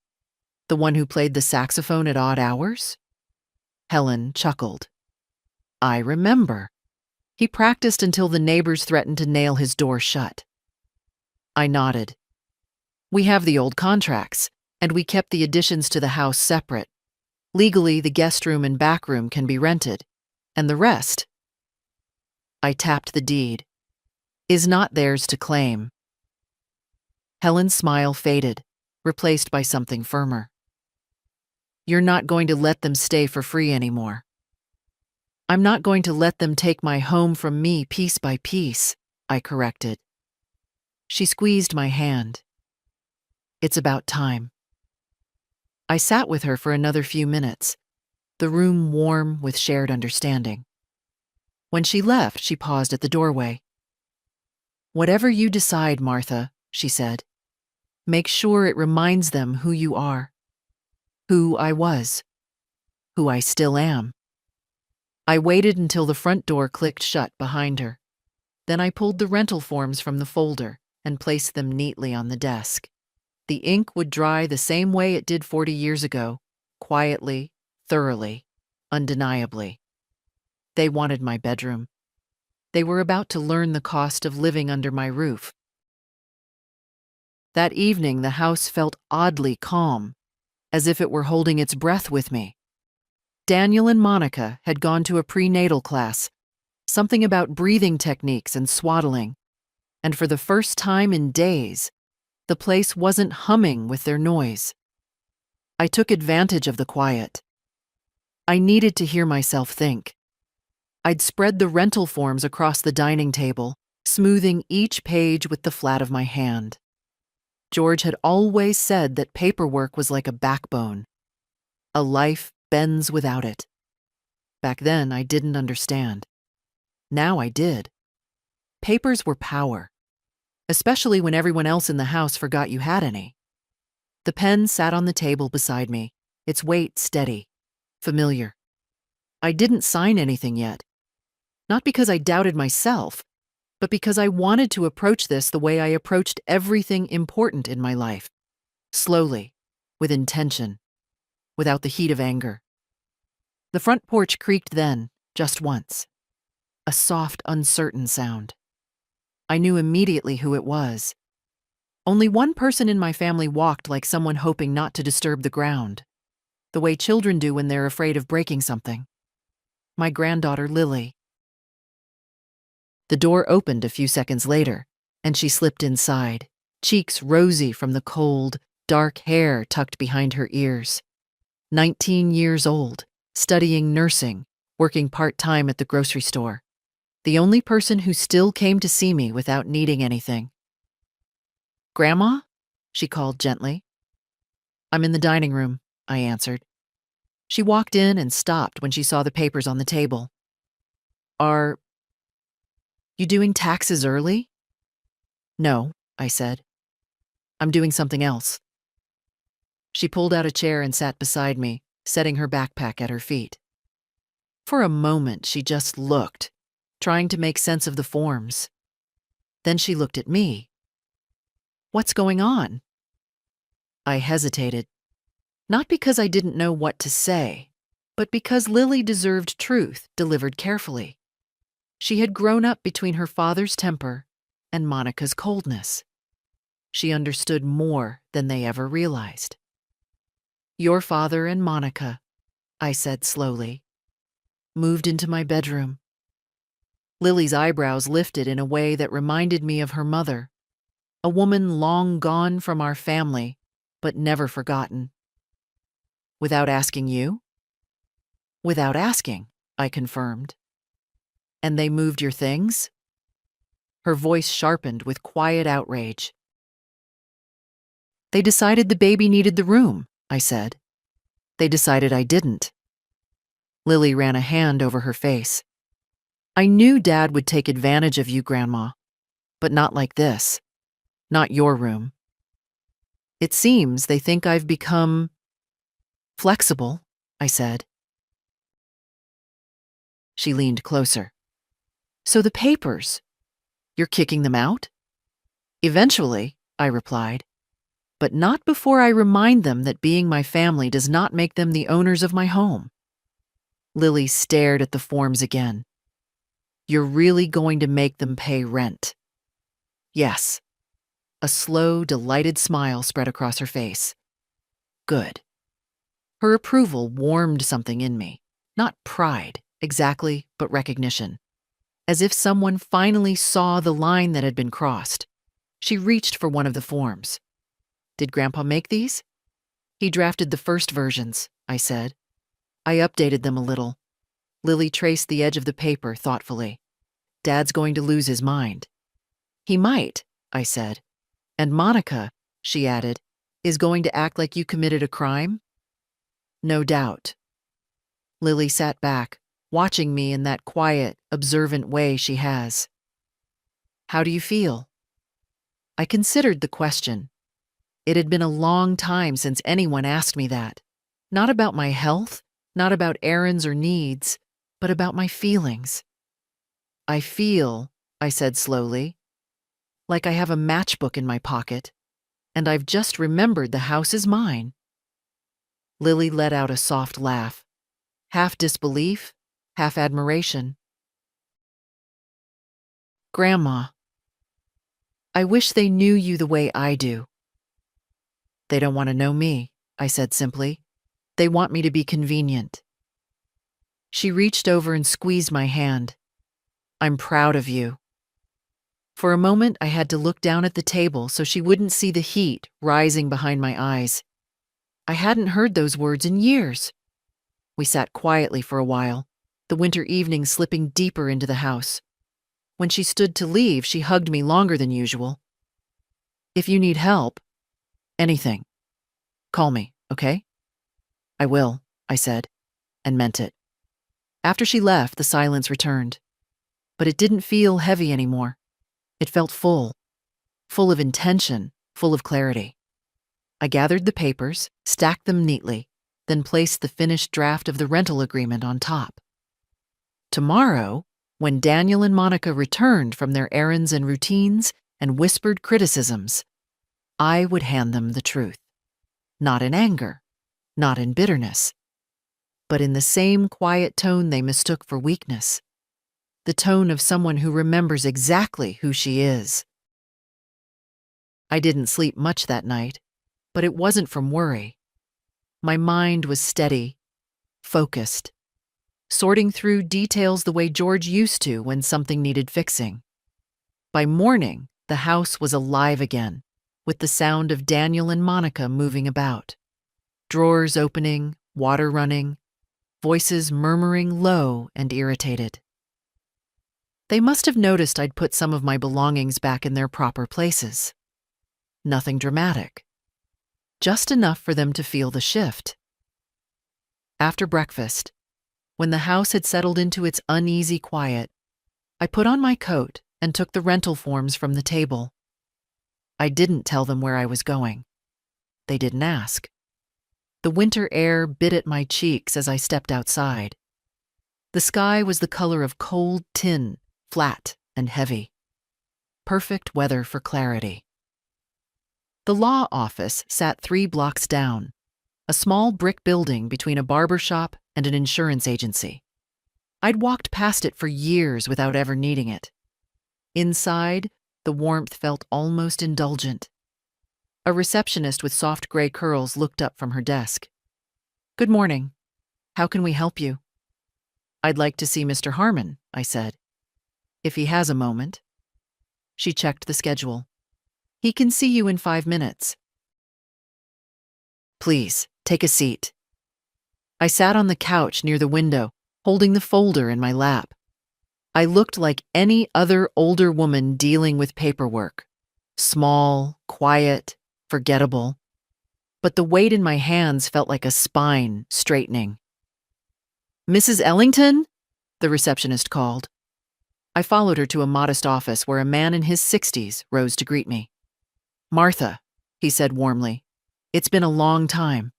The one who played the saxophone at odd hours? Helen chuckled. "I remember. He practiced until the neighbors threatened to nail his door shut." I nodded. "We have the old contracts, and we kept the additions to the house separate. Legally, the guest room and back room can be rented, and the rest," I tapped the deed, "is not theirs to claim." Helen's smile faded, replaced by something firmer. "You're not going to let them stay for free anymore." "I'm not going to let them take my home from me piece by piece," I corrected. She squeezed my hand. "It's about time." I sat with her for another few minutes, the room warm with shared understanding. When she left, she paused at the doorway. "Whatever you decide, Martha," she said, "make sure it reminds them who you are, who I was, who I still am." I waited until the front door clicked shut behind her. Then I pulled the rental forms from the folder and placed them neatly on the desk. The ink would dry the same way it did 40 years ago, quietly, thoroughly, undeniably. They wanted my bedroom. They were about to learn the cost of living under my roof. That evening, the house felt oddly calm, as if it were holding its breath with me. Daniel and Monica had gone to a prenatal class, something about breathing techniques and swaddling, and for the first time in days, the place wasn't humming with their noise. I took advantage of the quiet. I needed to hear myself think. I'd spread the rental forms across the dining table, smoothing each page with the flat of my hand. George had always said that paperwork was like a backbone. A life bends without it. Back then, I didn't understand. Now I did. Papers were power, especially when everyone else in the house forgot you had any. The pen sat on the table beside me, its weight steady, familiar. I didn't sign anything yet. Not because I doubted myself, but because I wanted to approach this the way I approached everything important in my life. Slowly, with intention, without the heat of anger. The front porch creaked then, just once. A soft, uncertain sound. I knew immediately who it was. Only one person in my family walked like someone hoping not to disturb the ground, the way children do when they're afraid of breaking something. My granddaughter, Lily. The door opened a few seconds later, and she slipped inside, cheeks rosy from the cold, dark hair tucked behind her ears. 19 years old, studying nursing, working part-time at the grocery store. The only person who still came to see me without needing anything. "Grandma?" she called gently. "I'm in the dining room," I answered. She walked in and stopped when she saw the papers on the table. "Are you doing taxes early?" "No," I said. "I'm doing something else." She pulled out a chair and sat beside me, setting her backpack at her feet. For a moment, she just looked, trying to make sense of the forms. Then she looked at me. "What's going on?" I hesitated, not because I didn't know what to say, but because Lily deserved truth delivered carefully. She had grown up between her father's temper and Monica's coldness. She understood more than they ever realized. "Your father and Monica," I said slowly, "moved into my bedroom." Lily's eyebrows lifted in a way that reminded me of her mother, a woman long gone from our family, but never forgotten. "Without asking you?" "Without asking," I confirmed. "And they moved your things?" Her voice sharpened with quiet outrage. "They decided the baby needed the room," I said. "They decided I didn't." Lily ran a hand over her face. "I knew Dad would take advantage of you, Grandma, but not like this. Not your room. It seems they think I've become flexible," I said. She leaned closer. "So the papers, you're kicking them out?" "Eventually," I replied, "but not before I remind them that being my family does not make them the owners of my home." Lily stared at the forms again. "You're really going to make them pay rent?" "Yes." A slow, delighted smile spread across her face. "Good." Her approval warmed something in me. Not pride, exactly, but recognition. As if someone finally saw the line that had been crossed. She reached for one of the forms. "Did Grandpa make these?" "He drafted the first versions," I said. "I updated them a little." Lily traced the edge of the paper thoughtfully. "Dad's going to lose his mind." "He might," I said. "And Monica," she added, "is going to act like you committed a crime?" "No doubt." Lily sat back, watching me in that quiet, observant way she has. "How do you feel?" I considered the question. It had been a long time since anyone asked me that. Not about my health, not about errands or needs, but about my feelings. "I feel," I said slowly, "like I have a matchbook in my pocket. and I've just remembered the house is mine." Lily let out a soft laugh, half disbelief, half admiration. "Grandma, I wish they knew you the way I do." "They don't want to know me," I said simply. "They want me to be convenient." She reached over and squeezed my hand. "I'm proud of you." For a moment, I had to look down at the table so she wouldn't see the heat rising behind my eyes. I hadn't heard those words in years. We sat quietly for a while, the winter evening slipping deeper into the house. When she stood to leave, she hugged me longer than usual. "If you need help, anything, call me, okay?" "I will," I said, and meant it. After she left, the silence returned. But it didn't feel heavy anymore. It felt full of intention, full of clarity. I gathered the papers, stacked them neatly, then placed the finished draft of the rental agreement on top. Tomorrow, when Daniel and Monica returned from their errands and routines and whispered criticisms, I would hand them the truth. Not in anger, not in bitterness, but in the same quiet tone they mistook for weakness. The tone of someone who remembers exactly who she is. I didn't sleep much that night, but it wasn't from worry. My mind was steady, focused, sorting through details the way George used to when something needed fixing. By morning, the house was alive again, with the sound of Daniel and Monica moving about. Drawers opening, water running, voices murmuring low and irritated. They must have noticed I'd put some of my belongings back in their proper places. Nothing dramatic. Just enough for them to feel the shift. After breakfast, when the house had settled into its uneasy quiet, I put on my coat and took the rental forms from the table. I didn't tell them where I was going. They didn't ask. The winter air bit at my cheeks as I stepped outside. The sky was the color of cold tin, flat and heavy. Perfect weather for clarity. The law office sat 3 blocks down, a small brick building between a barber shop and an insurance agency. I'd walked past it for years without ever needing it. Inside, the warmth felt almost indulgent. A receptionist with soft gray curls looked up from her desk. "Good morning. How can we help you?" "I'd like to see Mr. Harmon," I said. "If he has a moment." She checked the schedule. "He can see you in 5 minutes." "Please, take a seat." I sat on the couch near the window, holding the folder in my lap. I looked like any other older woman dealing with paperwork. Small, quiet, forgettable. But the weight in my hands felt like a spine straightening. "Mrs. Ellington?" the receptionist called. I followed her to a modest office where a man in his 60s rose to greet me. "Martha," he said warmly. "It's been a long time."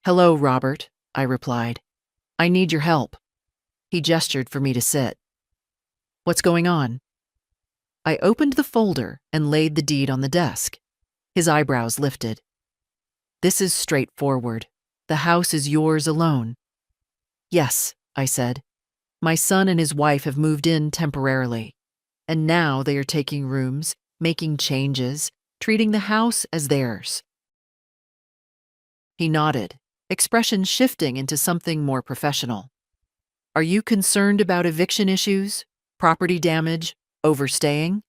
"Hello, Robert," I replied. "I need your help." He gestured for me to sit. "What's going on?" I opened the folder and laid the deed on the desk. His eyebrows lifted. "This is straightforward. The house is yours alone." "Yes," I said. "My son and his wife have moved in temporarily, and now they are taking rooms, making changes, treating the house as theirs." He nodded, expression shifting into something more professional. "Are you concerned about eviction issues, property damage, overstaying?"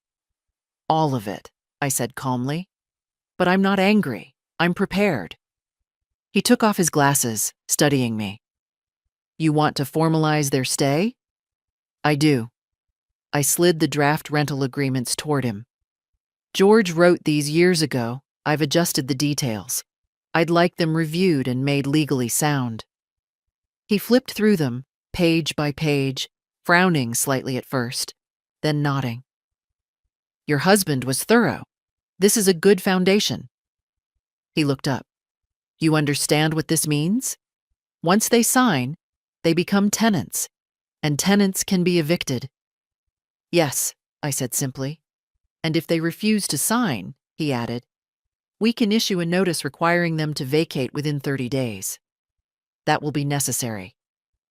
"All of it," I said calmly. "But I'm not angry. I'm prepared." He took off his glasses, studying me. "You want to formalize their stay?" "I do." I slid the draft rental agreements toward him. "George wrote these years ago. I've adjusted the details. I'd like them reviewed and made legally sound." He flipped through them, page by page, frowning slightly at first, then nodding. "Your husband was thorough. This is a good foundation." He looked up. "You understand what this means? Once they sign, they become tenants, and tenants can be evicted." "Yes," I said simply. "And if they refuse to sign," he added, We can issue a notice requiring them to vacate within 30 days. That will be necessary.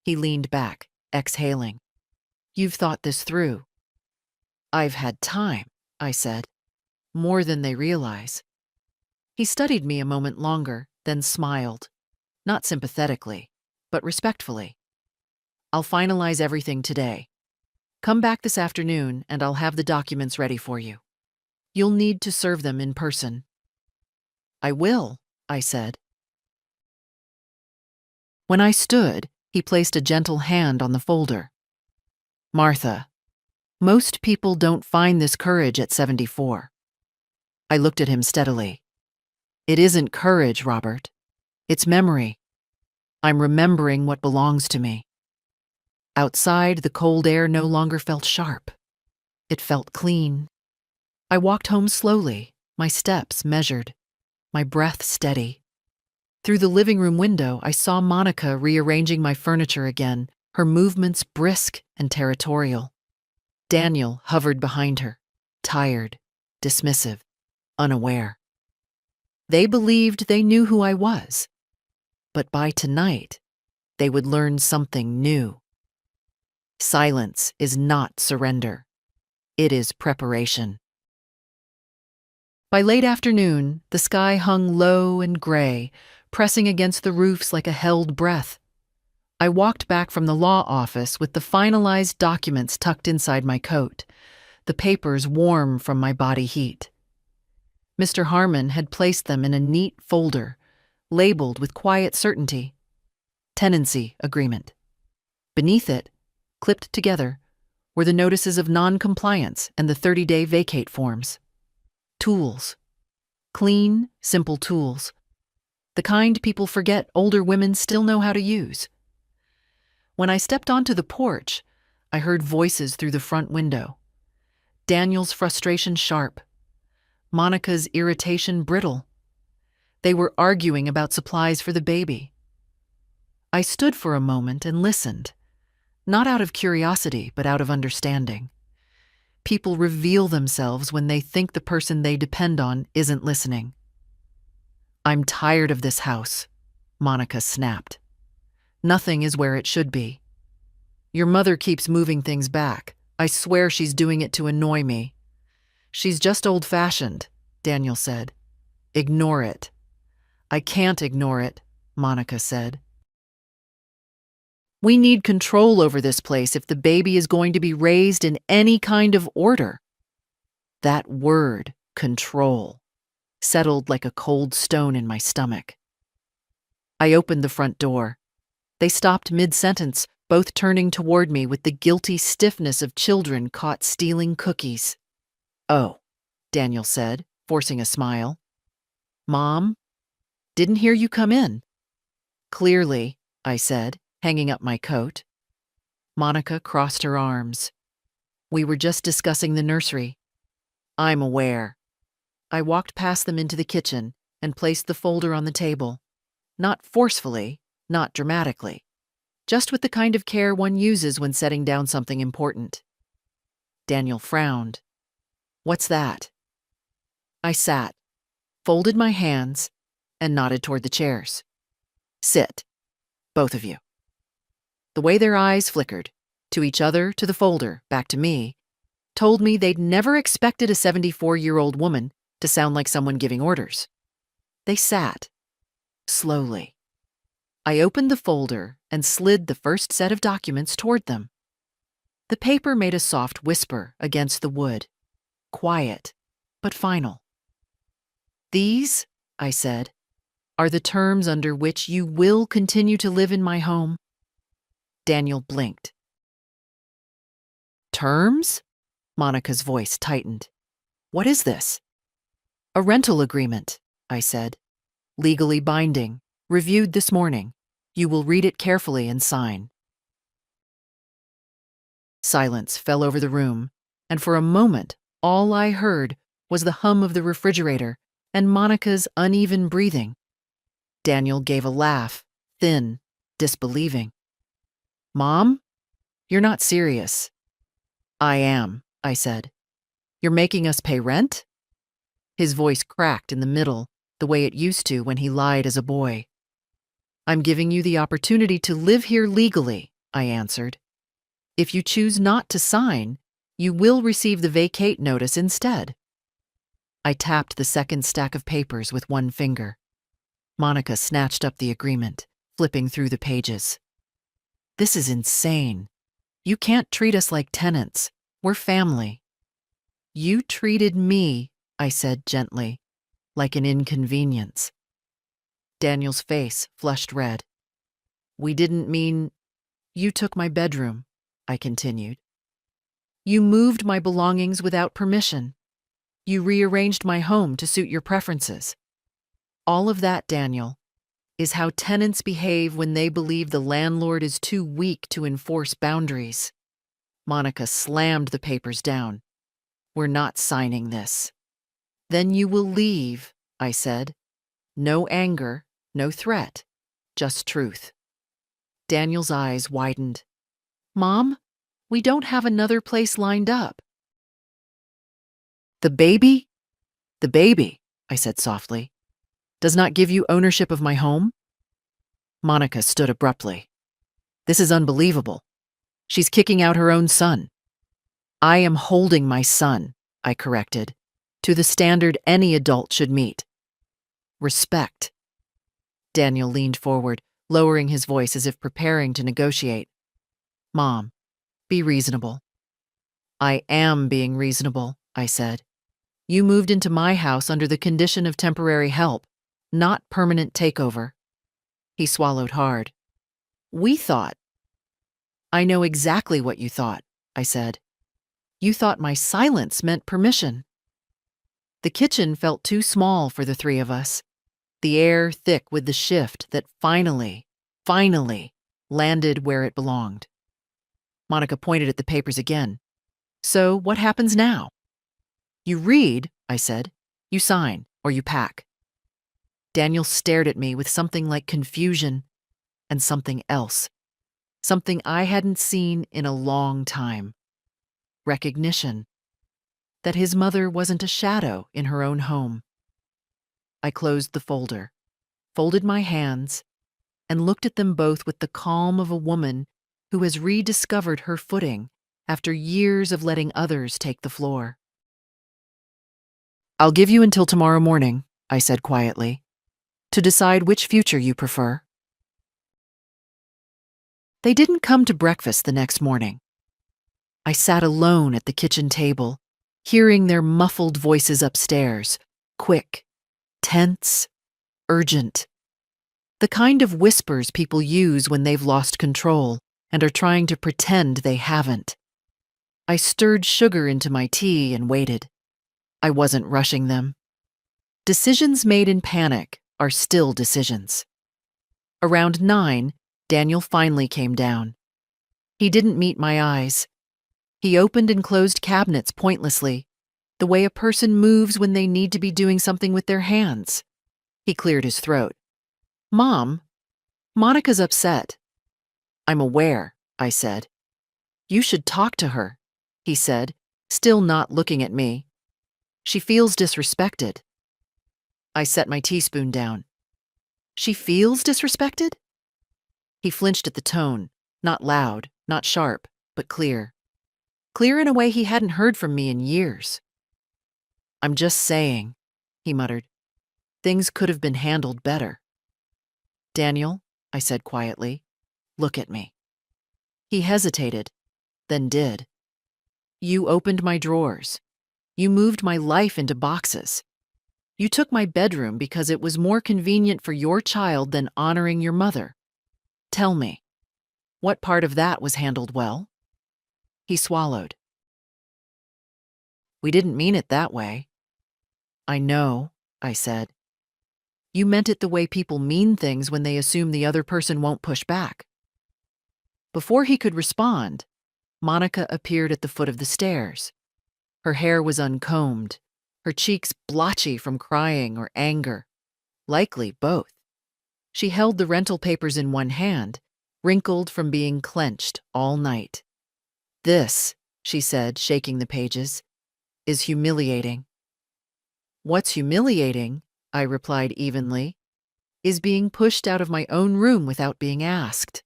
He leaned back, exhaling. You've thought this through. I've had time, I said. More than they realize. He studied me a moment longer, then smiled. Not sympathetically, but respectfully. I'll finalize everything today. Come back this afternoon and I'll have the documents ready for you. You'll need to serve them in person. I will, I said. When I stood, he placed a gentle hand on the folder. Martha, most people don't find this courage at 74. I looked at him steadily. It isn't courage, Robert. It's memory. I'm remembering what belongs to me. Outside, the cold air no longer felt sharp. It felt clean. I walked home slowly, my steps measured, my breath steady. Through the living room window, I saw Monica rearranging my furniture again, her movements brisk and territorial. Daniel hovered behind her, tired, dismissive, unaware. They believed they knew who I was. But by tonight, they would learn something new. Silence is not surrender. It is preparation. By late afternoon, the sky hung low and gray, pressing against the roofs like a held breath. I walked back from the law office with the finalized documents tucked inside my coat, the papers warm from my body heat. Mr. Harmon had placed them in a neat folder, labeled with quiet certainty. Tenancy agreement. Beneath it, clipped together, were the notices of non-compliance and the 30-day vacate forms. Tools. Clean, simple tools. The kind people forget older women still know how to use. When I stepped onto the porch, I heard voices through the front window. Daniel's frustration sharp. Monica's irritation brittle. They were arguing about supplies for the baby. I stood for a moment and listened, not out of curiosity, but out of understanding. People reveal themselves when they think the person they depend on isn't listening. I'm tired of this house, Monica snapped. Nothing is where it should be. Your mother keeps moving things back. I swear she's doing it to annoy me. She's just old-fashioned, Daniel said. Ignore it. I can't ignore it, Monica said. We need control over this place if the baby is going to be raised in any kind of order. That word, control, settled like a cold stone in my stomach. I opened the front door. They stopped mid-sentence, both turning toward me with the guilty stiffness of children caught stealing cookies. Oh, Daniel said, forcing a smile. Mom? Didn't hear you come in. Clearly, I said, hanging up my coat. Monica crossed her arms. We were just discussing the nursery. I'm aware. I walked past them into the kitchen and placed the folder on the table. Not forcefully, not dramatically. Just with the kind of care one uses when setting down something important. Daniel frowned. What's that? I sat, folded my hands, and nodded toward the chairs. Sit, both of you. The way their eyes flickered, to each other, to the folder, back to me, told me they'd never expected a 74-year-old woman to sound like someone giving orders. They sat, slowly. I opened the folder and slid the first set of documents toward them. The paper made a soft whisper against the wood, quiet, but final. These, I said, are the terms under which you will continue to live in my home. Daniel blinked. Terms? Monica's voice tightened. What is this? A rental agreement, I said. Legally binding, reviewed this morning. You will read it carefully and sign. Silence fell over the room, and for a moment, all I heard was the hum of the refrigerator and Monica's uneven breathing. Daniel gave a laugh, thin, disbelieving. Mom? You're not serious. I am, I said. You're making us pay rent? His voice cracked in the middle, the way it used to when he lied as a boy. I'm giving you the opportunity to live here legally, I answered. If you choose not to sign, you will receive the vacate notice instead. I tapped the second stack of papers with one finger. Monica snatched up the agreement, flipping through the pages. This is insane. You can't treat us like tenants. We're family. You treated me, I said gently, like an inconvenience. Daniel's face flushed red. We didn't mean... You took my bedroom, I continued. You moved my belongings without permission. You rearranged my home to suit your preferences. All of that, Daniel, is how tenants behave when they believe the landlord is too weak to enforce boundaries. Monica slammed the papers down. We're not signing this. Then you will leave, I said. No anger, no threat, just truth. Daniel's eyes widened. Mom, we don't have another place lined up. The baby? The baby, I said softly, does not give you ownership of my home? Monica stood abruptly. This is unbelievable. She's kicking out her own son. I am holding my son, I corrected, to the standard any adult should meet. Respect. Daniel leaned forward, lowering his voice as if preparing to negotiate. Mom, be reasonable. I am being reasonable, I said. You moved into my house under the condition of temporary help, not permanent takeover. He swallowed hard. We thought. I know exactly what you thought, I said. You thought my silence meant permission. The kitchen felt too small for the three of us, the air thick with the shift that finally landed where it belonged. Monica pointed at the papers again. So what happens now? You read, I said. You sign, or you pack. Daniel stared at me with something like confusion and something else. Something I hadn't seen in a long time. Recognition. That his mother wasn't a shadow in her own home. I closed the folder, folded my hands, and looked at them both with the calm of a woman who has rediscovered her footing after years of letting others take the floor. I'll give you until tomorrow morning, I said quietly, to decide which future you prefer. They didn't come to breakfast the next morning. I sat alone at the kitchen table, hearing their muffled voices upstairs, quick, tense, urgent. The kind of whispers people use when they've lost control and are trying to pretend they haven't. I stirred sugar into my tea and waited. I wasn't rushing them. Decisions made in panic are still decisions. Around 9, Daniel finally came down. He didn't meet my eyes. He opened and closed cabinets pointlessly, the way a person moves when they need to be doing something with their hands. He cleared his throat. Mom, Monica's upset. I'm aware, I said. You should talk to her, he said, still not looking at me. She feels disrespected. I set my teaspoon down. She feels disrespected? He flinched at the tone, not loud, not sharp, but clear. Clear in a way he hadn't heard from me in years. I'm just saying, he muttered. Things could have been handled better. Daniel, I said quietly, look at me. He hesitated, then did. You opened my drawers. You moved my life into boxes. You took my bedroom because it was more convenient for your child than honoring your mother. Tell me, what part of that was handled well? He swallowed. We didn't mean it that way. I know, I said. You meant it the way people mean things when they assume the other person won't push back. Before he could respond, Monica appeared at the foot of the stairs. Her hair was uncombed, her cheeks blotchy from crying or anger, likely both. She held the rental papers in one hand, wrinkled from being clenched all night. This, she said, shaking the pages, is humiliating. What's humiliating I replied evenly, is being pushed out of my own room without being asked.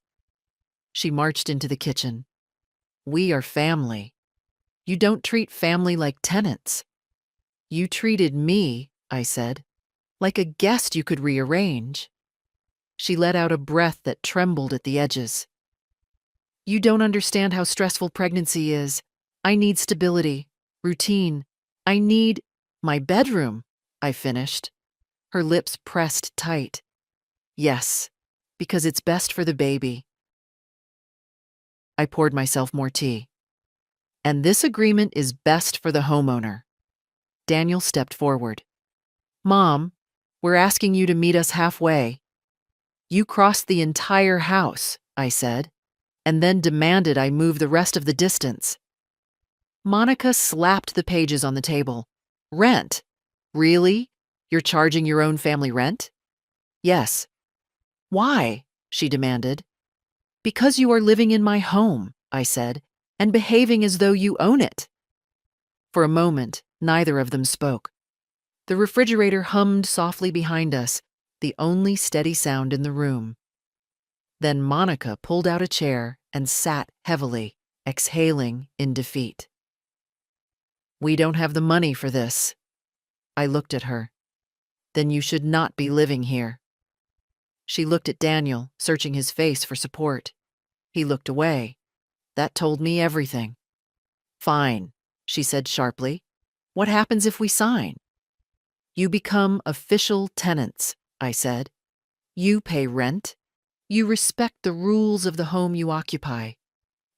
She marched into the kitchen. We are family. You don't treat family like tenants. You treated me, I said, like a guest you could rearrange. She let out a breath that trembled at the edges. You don't understand how stressful pregnancy is. I need stability, routine. I need my bedroom, I finished. Her lips pressed tight. Yes, because it's best for the baby. I poured myself more tea. And this agreement is best for the homeowner. Daniel stepped forward. Mom, we're asking you to meet us halfway. You crossed the entire house, I said, and then demanded I move the rest of the distance. Monica slapped the pages on the table. Rent? Really? You're charging your own family rent? Yes. Why? She demanded. Because you are living in my home, I said, and behaving as though you own it. For a moment, neither of them spoke. The refrigerator hummed softly behind us, the only steady sound in the room. Then Monica pulled out a chair and sat heavily, exhaling in defeat. We don't have the money for this. I looked at her. Then you should not be living here. She looked at Daniel, searching his face for support. He looked away. That told me everything. Fine, she said sharply. What happens if we sign? You become official tenants, I said. You pay rent. You respect the rules of the home you occupy.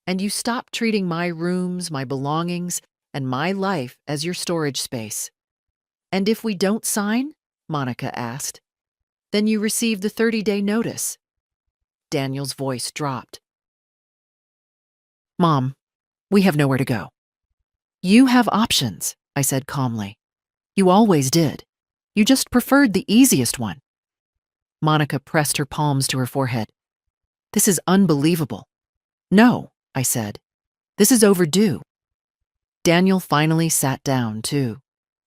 And you stop treating my rooms, my belongings, and my life as your storage space. And if we don't sign, Monica asked, then you receive the 30-day notice. Daniel's voice dropped. Mom, we have nowhere to go. You have options, I said calmly. You always did. You just preferred the easiest one. Monica pressed her palms to her forehead. This is unbelievable. No, I said. This is overdue. Daniel finally sat down, too.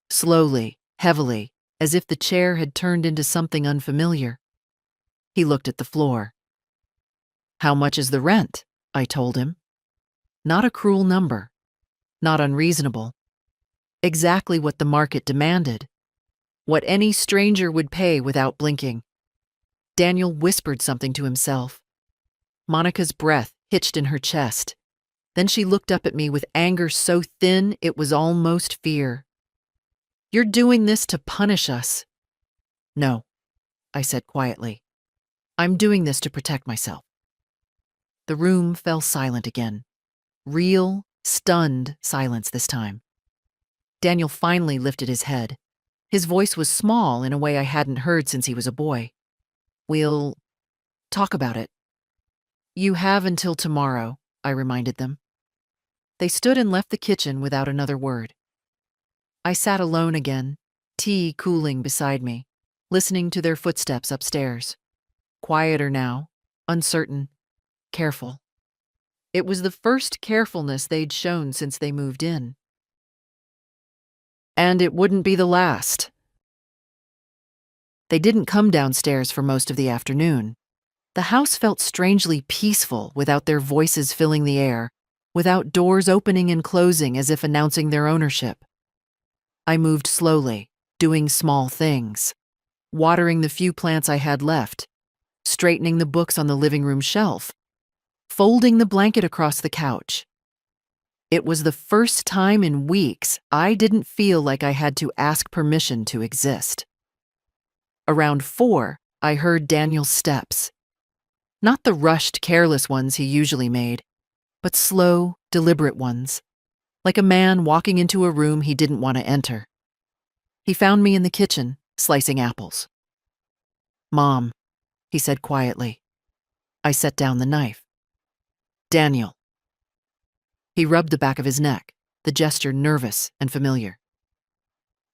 Slowly, heavily, as if the chair had turned into something unfamiliar. He looked at the floor. How much is the rent? I told him. Not a cruel number. Not unreasonable. Exactly what the market demanded. What any stranger would pay without blinking. Daniel whispered something to himself. Monica's breath hitched in her chest. Then she looked up at me with anger so thin it was almost fear. You're doing this to punish us. No, I said quietly. I'm doing this to protect myself. The room fell silent again. Real, stunned silence this time. Daniel finally lifted his head. His voice was small in a way I hadn't heard since he was a boy. We'll talk about it. You have until tomorrow, I reminded them. They stood and left the kitchen without another word. I sat alone again, tea cooling beside me, listening to their footsteps upstairs. Quieter now, uncertain, careful. It was the first carefulness they'd shown since they moved in. And it wouldn't be the last. They didn't come downstairs for most of the afternoon. The house felt strangely peaceful without their voices filling the air, without doors opening and closing as if announcing their ownership. I moved slowly, doing small things, watering the few plants I had left, straightening the books on the living room shelf, folding the blanket across the couch. It was the first time in weeks I didn't feel like I had to ask permission to exist. Around 4, I heard Daniel's steps. Not the rushed, careless ones he usually made, but slow, deliberate ones, like a man walking into a room he didn't want to enter. He found me in the kitchen, slicing apples. Mom, he said quietly. I set down the knife. Daniel. He rubbed the back of his neck, the gesture nervous and familiar.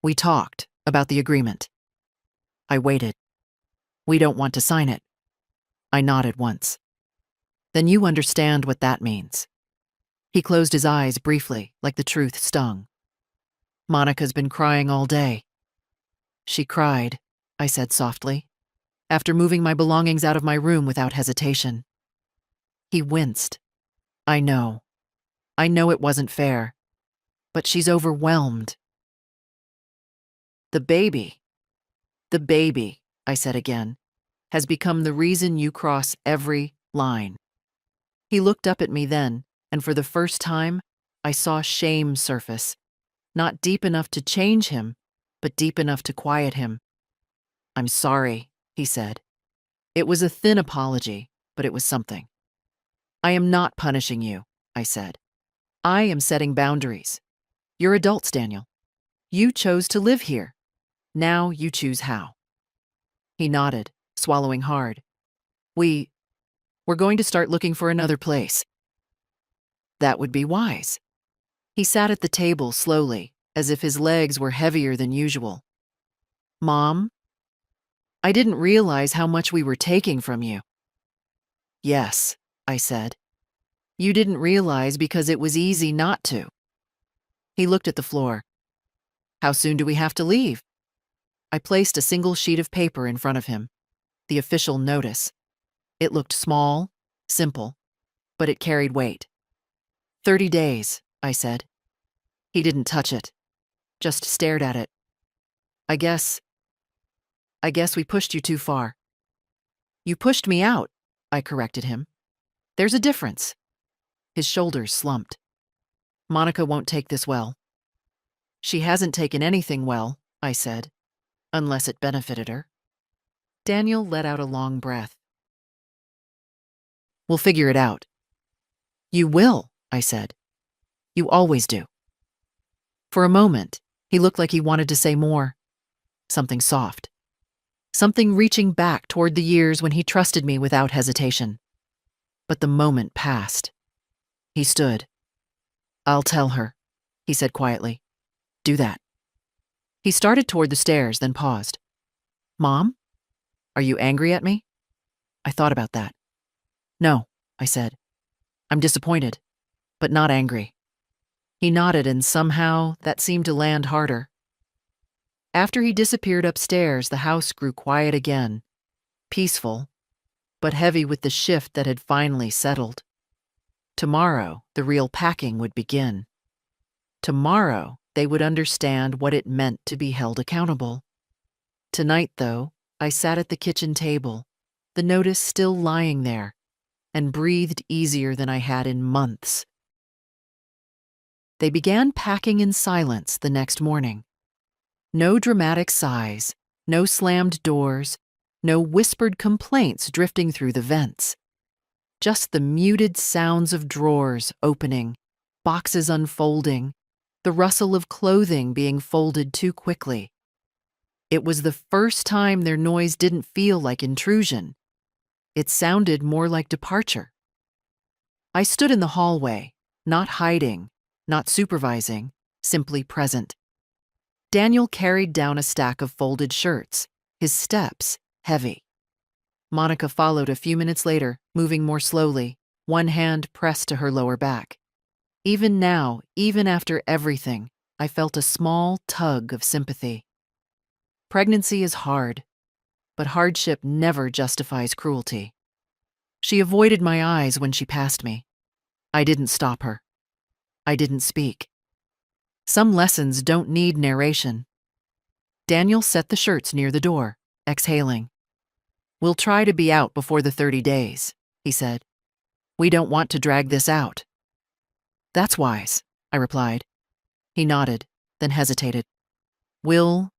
We talked about the agreement. I waited. We don't want to sign it. I nodded once. Then you understand what that means. He closed his eyes briefly, like the truth stung. Monica's been crying all day. She cried, I said softly, after moving my belongings out of my room without hesitation. He winced. I know. I know it wasn't fair. But she's overwhelmed. The baby, I said again, has become the reason you cross every line. He looked up at me then, and for the first time, I saw shame surface, not deep enough to change him, but deep enough to quiet him. I'm sorry, he said. It was a thin apology, but it was something. I am not punishing you, I said. I am setting boundaries. You're adults, Daniel. You chose to live here. Now you choose how. He nodded, swallowing hard. We're going to start looking for another place. That would be wise. He sat at the table slowly, as if his legs were heavier than usual. Mom? I didn't realize how much we were taking from you. Yes, I said. You didn't realize because it was easy not to. He looked at the floor. How soon do we have to leave? I placed a single sheet of paper in front of him, the official notice. It looked small, simple, but it carried weight. 30 days, I said. He didn't touch it, just stared at it. I guess we pushed you too far. You pushed me out, I corrected him. There's a difference. His shoulders slumped. Monica won't take this well. She hasn't taken anything well, I said, unless it benefited her. Daniel let out a long breath. We'll figure it out. You will, I said. You always do. For a moment, he looked like he wanted to say more. Something soft. Something reaching back toward the years when he trusted me without hesitation. But the moment passed. He stood. I'll tell her, he said quietly. Do that. He started toward the stairs, then paused. Mom? Are you angry at me? I thought about that. No, I said. I'm disappointed, but not angry. He nodded, and somehow that seemed to land harder. After he disappeared upstairs, the house grew quiet again, peaceful, but heavy with the shift that had finally settled. Tomorrow, the real packing would begin. Tomorrow, they would understand what it meant to be held accountable. Tonight, though, I sat at the kitchen table, the notice still lying there, and breathed easier than I had in months. They began packing in silence the next morning. No dramatic sighs, no slammed doors, no whispered complaints drifting through the vents. Just the muted sounds of drawers opening, boxes unfolding, the rustle of clothing being folded too quickly. It was the first time their noise didn't feel like intrusion. It sounded more like departure. I stood in the hallway, not hiding, not supervising, simply present. Daniel carried down a stack of folded shirts, his steps heavy. Monica followed a few minutes later, moving more slowly, one hand pressed to her lower back. Even now, even after everything, I felt a small tug of sympathy. Pregnancy is hard, but hardship never justifies cruelty. She avoided my eyes when she passed me. I didn't stop her. I didn't speak. Some lessons don't need narration. Daniel set the shirts near the door, exhaling. We'll try to be out before the 30 days, he said. We don't want to drag this out. That's wise, I replied. He nodded, then hesitated. We'll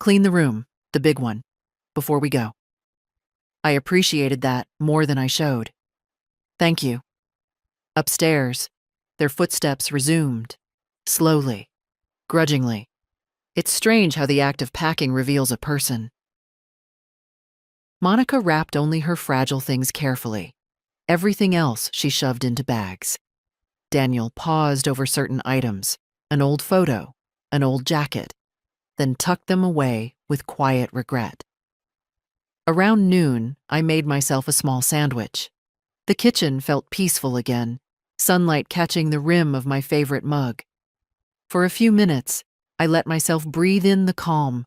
clean the room, the big one, before we go. I appreciated that more than I showed. Thank you. Upstairs, their footsteps resumed, slowly, grudgingly. It's strange how the act of packing reveals a person. Monica wrapped only her fragile things carefully. Everything else she shoved into bags. Daniel paused over certain items, an old photo, an old jacket, then tucked them away with quiet regret. Around noon, I made myself a small sandwich. The kitchen felt peaceful again, sunlight catching the rim of my favorite mug. For a few minutes, I let myself breathe in the calm,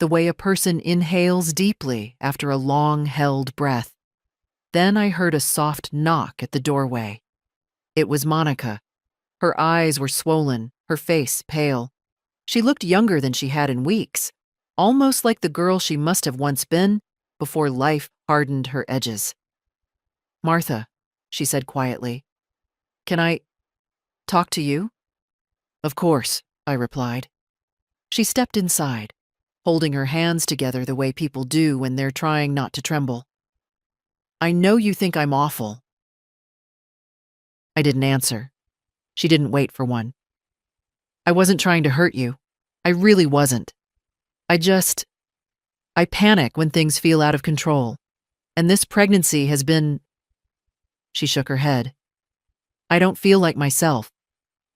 the way a person inhales deeply after a long-held breath. Then I heard a soft knock at the doorway. It was Monica. Her eyes were swollen, her face pale. She looked younger than she had in weeks, almost like the girl she must have once been before life hardened her edges. "Martha," she said quietly, "can I talk to you?" "Of course," I replied. She stepped inside, holding her hands together the way people do when they're trying not to tremble. "I know you think I'm awful." I didn't answer. She didn't wait for one. "I wasn't trying to hurt you. I really wasn't. I panic when things feel out of control. And this pregnancy has been—" She shook her head. "I don't feel like myself.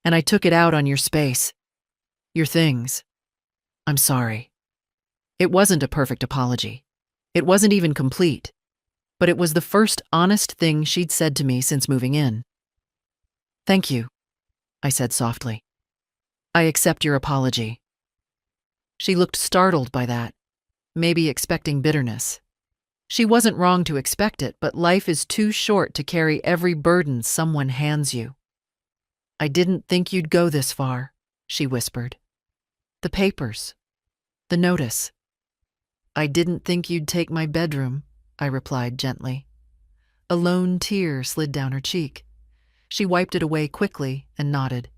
And I took it out on your space. Your things. I'm sorry." It wasn't a perfect apology. It wasn't even complete. But it was the first honest thing she'd said to me since moving in. "Thank you," I said softly. "I accept your apology." She looked startled by that, maybe expecting bitterness. She wasn't wrong to expect it, but life is too short to carry every burden someone hands you. "I didn't think you'd go this far," she whispered. "The papers. The notice." "I didn't think you'd take my bedroom," I replied gently. A lone tear slid down her cheek. She wiped it away quickly and nodded.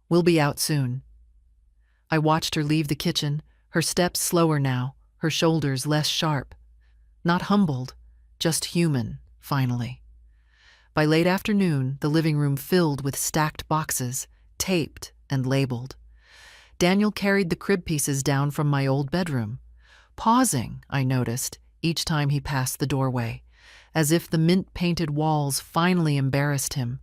"We'll be out soon." I watched her leave the kitchen, her steps slower now, her shoulders less sharp. Not humbled, just human, finally. By late afternoon, the living room filled with stacked boxes, taped and labeled. Daniel carried the crib pieces down from my old bedroom, pausing, I noticed, each time he passed the doorway, as if the mint-painted walls finally embarrassed him.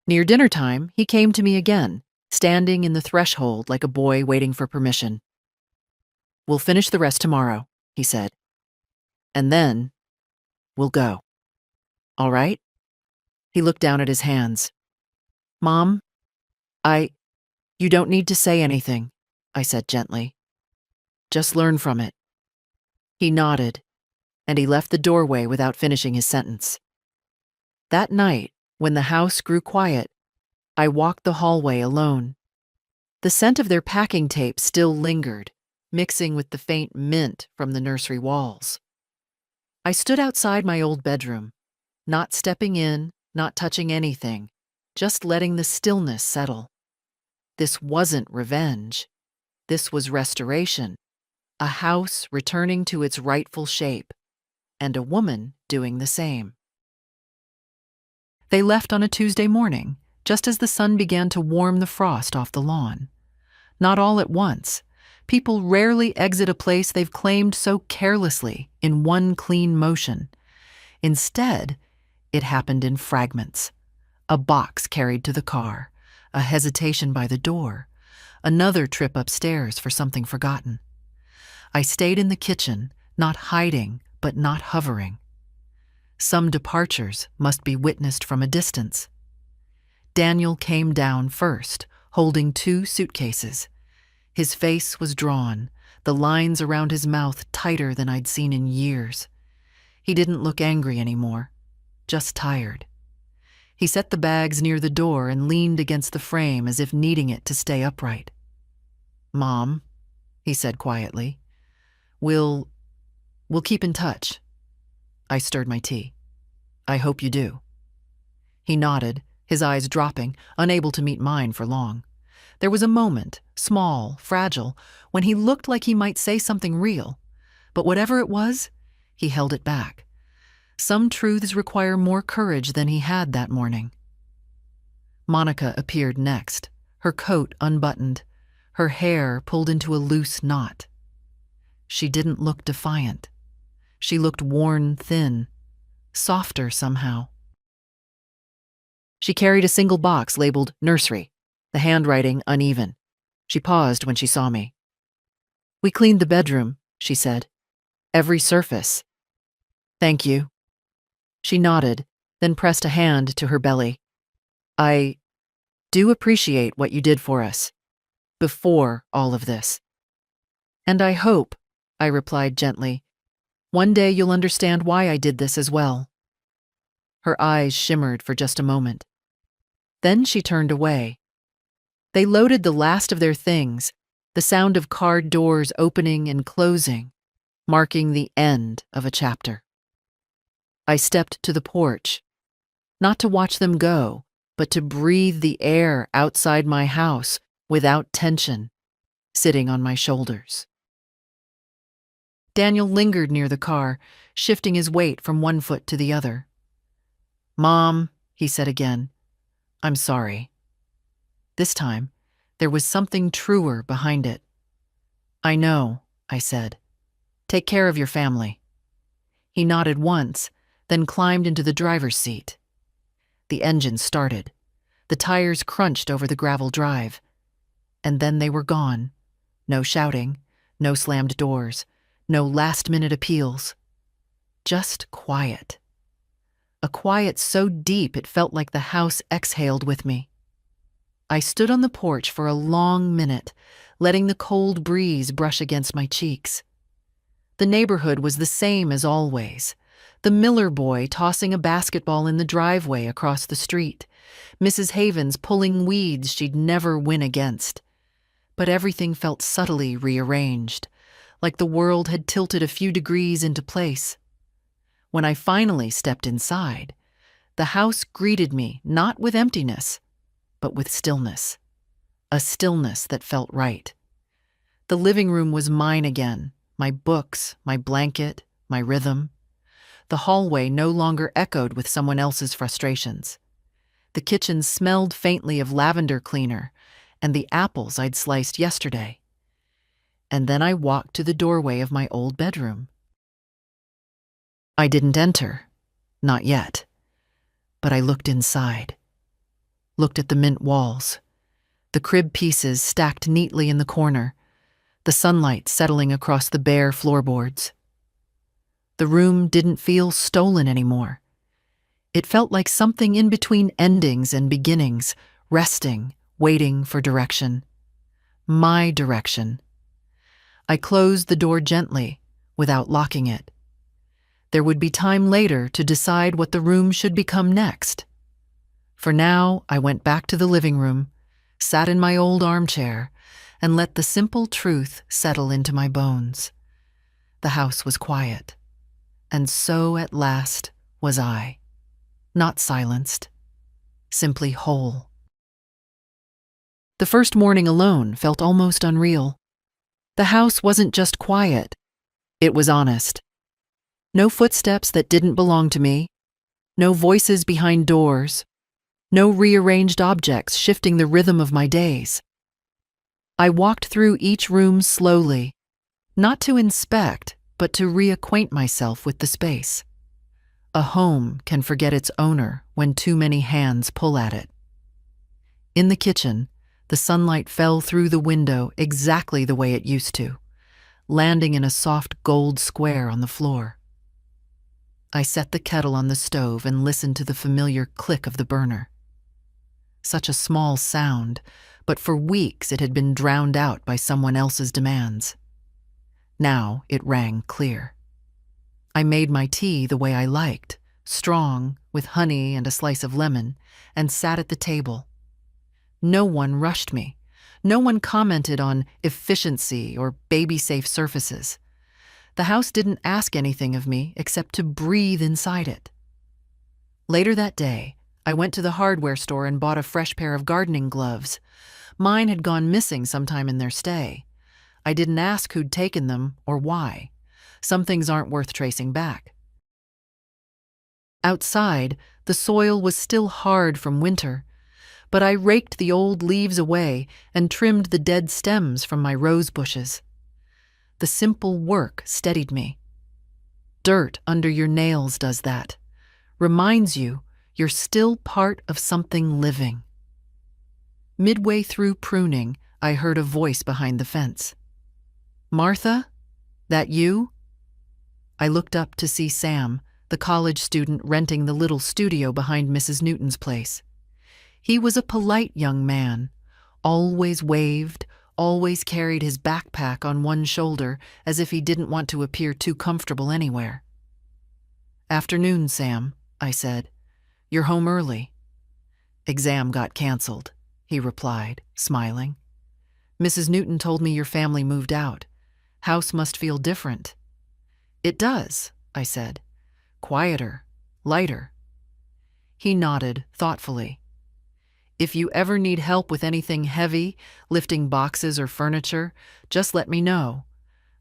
Near dinner time, he came to me again, standing in the threshold like a boy waiting for permission. "We'll finish the rest tomorrow," he said. "And then we'll go. All right?" He looked down at his hands. "Mom, you don't need to say anything," I said gently. "Just learn from it." He nodded, and he left the doorway without finishing his sentence. That night, when the house grew quiet, I walked the hallway alone. The scent of their packing tape still lingered, mixing with the faint mint from the nursery walls. I stood outside my old bedroom, not stepping in, not touching anything, just letting the stillness settle. This wasn't revenge. This was restoration, a house returning to its rightful shape, and a woman doing the same. They left on a Tuesday morning, just as the sun began to warm the frost off the lawn. Not all at once. People rarely exit a place they've claimed so carelessly in one clean motion. Instead, it happened in fragments. A box carried to the car, a hesitation by the door, another trip upstairs for something forgotten. I stayed in the kitchen, not hiding, but not hovering. Some departures must be witnessed from a distance. Daniel came down first, holding 2 suitcases. His face was drawn, the lines around his mouth tighter than I'd seen in years. He didn't look angry anymore, just tired. He set the bags near the door and leaned against the frame as if needing it to stay upright. "Mom," he said quietly, we'll keep in touch." I stirred my tea. "I hope you do." He nodded, his eyes dropping, unable to meet mine for long. There was a moment, small, fragile, when he looked like he might say something real. But whatever it was, he held it back. Some truths require more courage than he had that morning. Monica appeared next, her coat unbuttoned, her hair pulled into a loose knot. She didn't look defiant. She looked worn thin, softer somehow. She carried a single box labeled nursery, the handwriting uneven. She paused when she saw me. "We cleaned the bedroom," she said. "Every surface." "Thank you." She nodded, then pressed a hand to her belly. "I do appreciate what you did for us, before all of this." "And I hope," I replied gently, "one day you'll understand why I did this as well." Her eyes shimmered for just a moment. Then she turned away. They loaded the last of their things, the sound of car doors opening and closing, marking the end of a chapter. I stepped to the porch, not to watch them go, but to breathe the air outside my house without tension sitting on my shoulders. Daniel lingered near the car, shifting his weight from one foot to the other. "Mom," he said again, "I'm sorry." This time, there was something truer behind it. "I know," I said. "Take care of your family." He nodded once, then climbed into the driver's seat. The engine started. The tires crunched over the gravel drive. And then they were gone. No shouting, no slammed doors, no last-minute appeals. Just quiet. A quiet so deep it felt like the house exhaled with me. I stood on the porch for a long minute, letting the cold breeze brush against my cheeks. The neighborhood was the same as always. The Miller boy tossing a basketball in the driveway across the street. Mrs. Havens pulling weeds she'd never win against. But everything felt subtly rearranged, like the world had tilted a few degrees into place. When I finally stepped inside, the house greeted me not with emptiness, but with stillness. A stillness that felt right. The living room was mine again, my books, my blanket, my rhythm. The hallway no longer echoed with someone else's frustrations. The kitchen smelled faintly of lavender cleaner and the apples I'd sliced yesterday. And then I walked to the doorway of my old bedroom. I didn't enter, not yet, but I looked inside. Looked at the mint walls, the crib pieces stacked neatly in the corner, the sunlight settling across the bare floorboards. The room didn't feel stolen anymore. It felt like something in between endings and beginnings, resting, waiting for direction. My direction. I closed the door gently, without locking it. There would be time later to decide what the room should become next. For now, I went back to the living room, sat in my old armchair, and let the simple truth settle into my bones. The house was quiet, and so at last was I. Not silenced, simply whole. The first morning alone felt almost unreal. The house wasn't just quiet, it was honest. No footsteps that didn't belong to me, no voices behind doors, no rearranged objects shifting the rhythm of my days. I walked through each room slowly, not to inspect, but to reacquaint myself with the space. A home can forget its owner when too many hands pull at it. In the kitchen, the sunlight fell through the window exactly the way it used to, landing in a soft gold square on the floor. I set the kettle on the stove and listened to the familiar click of the burner. Such a small sound, but for weeks it had been drowned out by someone else's demands. Now it rang clear. I made my tea the way I liked, strong, with honey and a slice of lemon, and sat at the table. No one rushed me. No one commented on efficiency or baby-safe surfaces. The house didn't ask anything of me except to breathe inside it. Later that day, I went to the hardware store and bought a fresh pair of gardening gloves. Mine had gone missing sometime in their stay. I didn't ask who'd taken them or why. Some things aren't worth tracing back. Outside, the soil was still hard from winter, but I raked the old leaves away and trimmed the dead stems from my rose bushes. The simple work steadied me. Dirt under your nails does that. Reminds you you're still part of something living. Midway through pruning, I heard a voice behind the fence. "Martha? That you?" I looked up to see Sam, the college student renting the little studio behind Mrs. Newton's place. He was a polite young man, always waved, always carried his backpack on one shoulder as if he didn't want to appear too comfortable anywhere. "Afternoon, Sam," I said. "You're home early." "Exam got canceled," he replied, smiling. "Mrs. Newton told me your family moved out. House must feel different." "It does," I said. "Quieter, lighter." He nodded thoughtfully. "If you ever need help with anything heavy, lifting boxes or furniture, just let me know.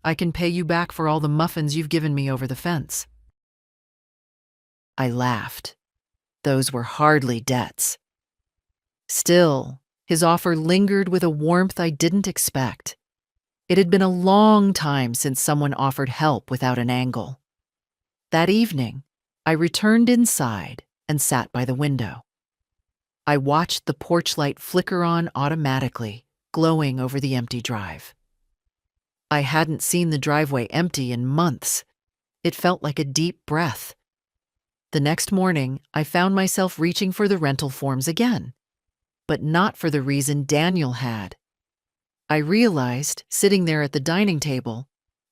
I can pay you back for all the muffins you've given me over the fence." I laughed. Those were hardly debts. Still, his offer lingered with a warmth I didn't expect. It had been a long time since someone offered help without an angle. That evening, I returned inside and sat by the window. I watched the porch light flicker on automatically, glowing over the empty drive. I hadn't seen the driveway empty in months. It felt like a deep breath. The next morning, I found myself reaching for the rental forms again, but not for the reason Daniel had. I realized, sitting there at the dining table,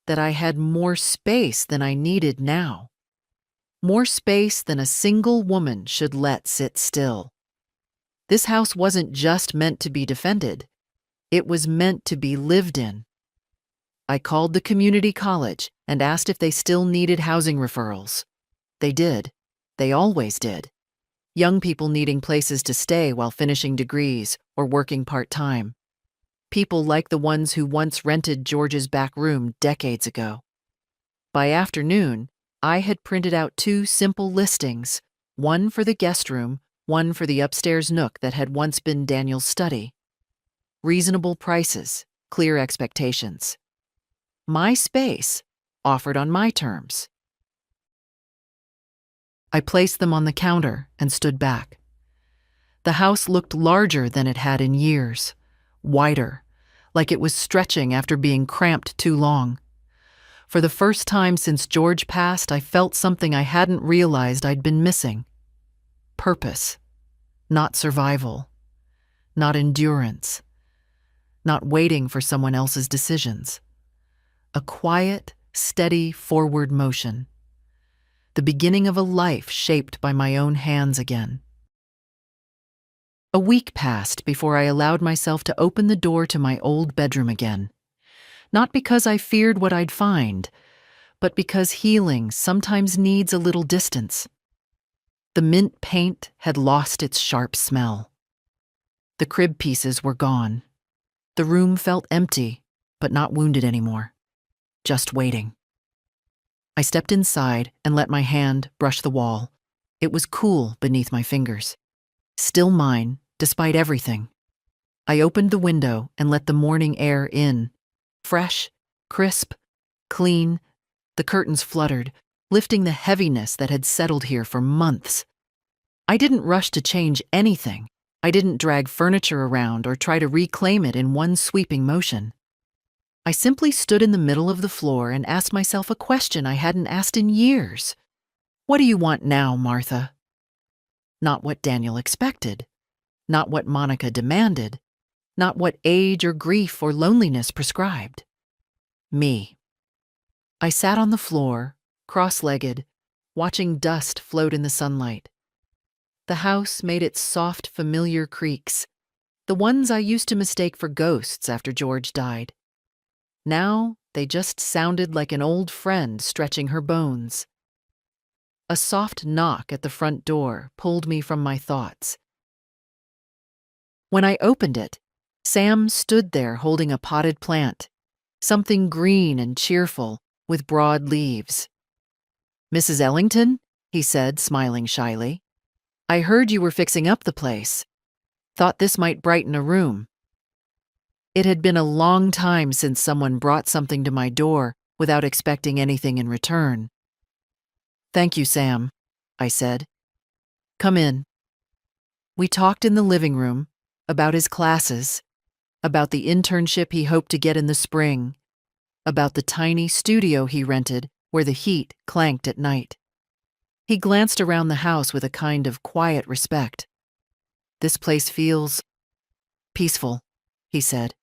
that I had more space than I needed now. More space than a single woman should let sit still. This house wasn't just meant to be defended. It was meant to be lived in. I called the community college and asked if they still needed housing referrals. They did. They always did. Young people needing places to stay while finishing degrees or working part-time. People like the ones who once rented George's back room decades ago. By afternoon, I had printed out 2 simple listings, one for the guest room, one for the upstairs nook that had once been Daniel's study. Reasonable prices, clear expectations. My space, offered on my terms. I placed them on the counter and stood back. The house looked larger than it had in years, wider, like it was stretching after being cramped too long. For the first time since George passed, I felt something I hadn't realized I'd been missing. Purpose, not survival, not endurance, not waiting for someone else's decisions. A quiet, steady forward motion. The beginning of a life shaped by my own hands again. A week passed before I allowed myself to open the door to my old bedroom again. Not because I feared what I'd find, but because healing sometimes needs a little distance. The mint paint had lost its sharp smell. The crib pieces were gone. The room felt empty, but not wounded anymore. Just waiting. I stepped inside and let my hand brush the wall. It was cool beneath my fingers. Still mine, despite everything. I opened the window and let the morning air in. Fresh, crisp, clean. The curtains fluttered, lifting the heaviness that had settled here for months. I didn't rush to change anything. I didn't drag furniture around or try to reclaim it in one sweeping motion. I simply stood in the middle of the floor and asked myself a question I hadn't asked in years. What do you want now, Martha? Not what Daniel expected. Not what Monica demanded. Not what age or grief or loneliness prescribed. Me. I sat on the floor, cross-legged, watching dust float in the sunlight. The house made its soft, familiar creaks, the ones I used to mistake for ghosts after George died. Now, they just sounded like an old friend stretching her bones. A soft knock at the front door pulled me from my thoughts. When I opened it, Sam stood there holding a potted plant, something green and cheerful with broad leaves. "Mrs. Ellington?" he said, smiling shyly. "I heard you were fixing up the place. Thought this might brighten a room." It had been a long time since someone brought something to my door without expecting anything in return. "Thank you, Sam," I said. "Come in." We talked in the living room, about his classes, about the internship he hoped to get in the spring, about the tiny studio he rented where the heat clanked at night. He glanced around the house with a kind of quiet respect. "This place feels peaceful," he said.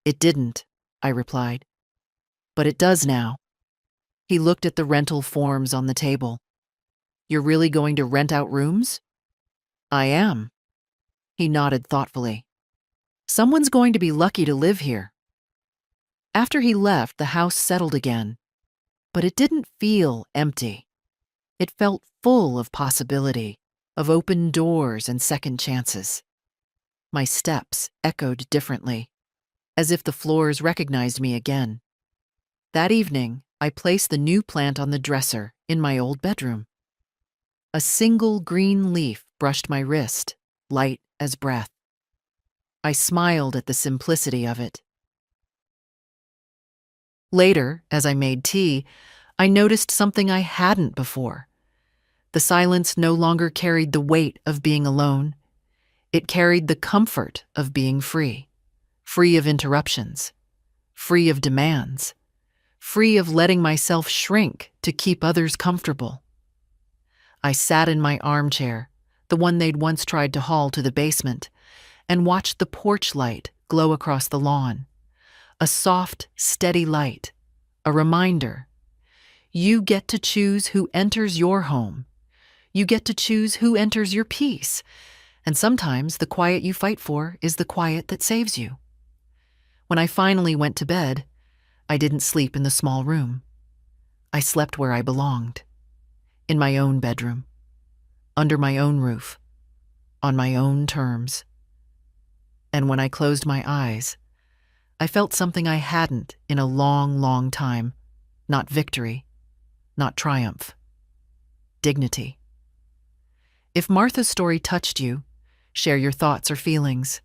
It didn't, I replied. But it does now. He looked at the rental forms on the table. You're really going to rent out rooms? I am. He nodded thoughtfully. Someone's going to be lucky to live here. After he left, the house settled again, but it didn't feel empty. It felt full of possibility, of open doors and second chances. My steps echoed differently, as if the floors recognized me again. That evening, I placed the new plant on the dresser in my old bedroom. A single green leaf brushed my wrist, light as breath. I smiled at the simplicity of it. Later, as I made tea, I noticed something I hadn't before. The silence no longer carried the weight of being alone. It carried the comfort of being free, free of interruptions, free of demands, free of letting myself shrink to keep others comfortable. I sat in my armchair, the one they'd once tried to haul to the basement, and watched the porch light glow across the lawn. A soft, steady light, a reminder. You get to choose who enters your home. You get to choose who enters your peace. And sometimes the quiet you fight for is the quiet that saves you. When I finally went to bed, I didn't sleep in the small room. I slept where I belonged, in my own bedroom, under my own roof, on my own terms. And when I closed my eyes, I felt something I hadn't in a long, long time. Not victory, not triumph. Dignity. If Martha's story touched you, share your thoughts or feelings.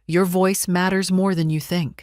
Your voice matters more than you think.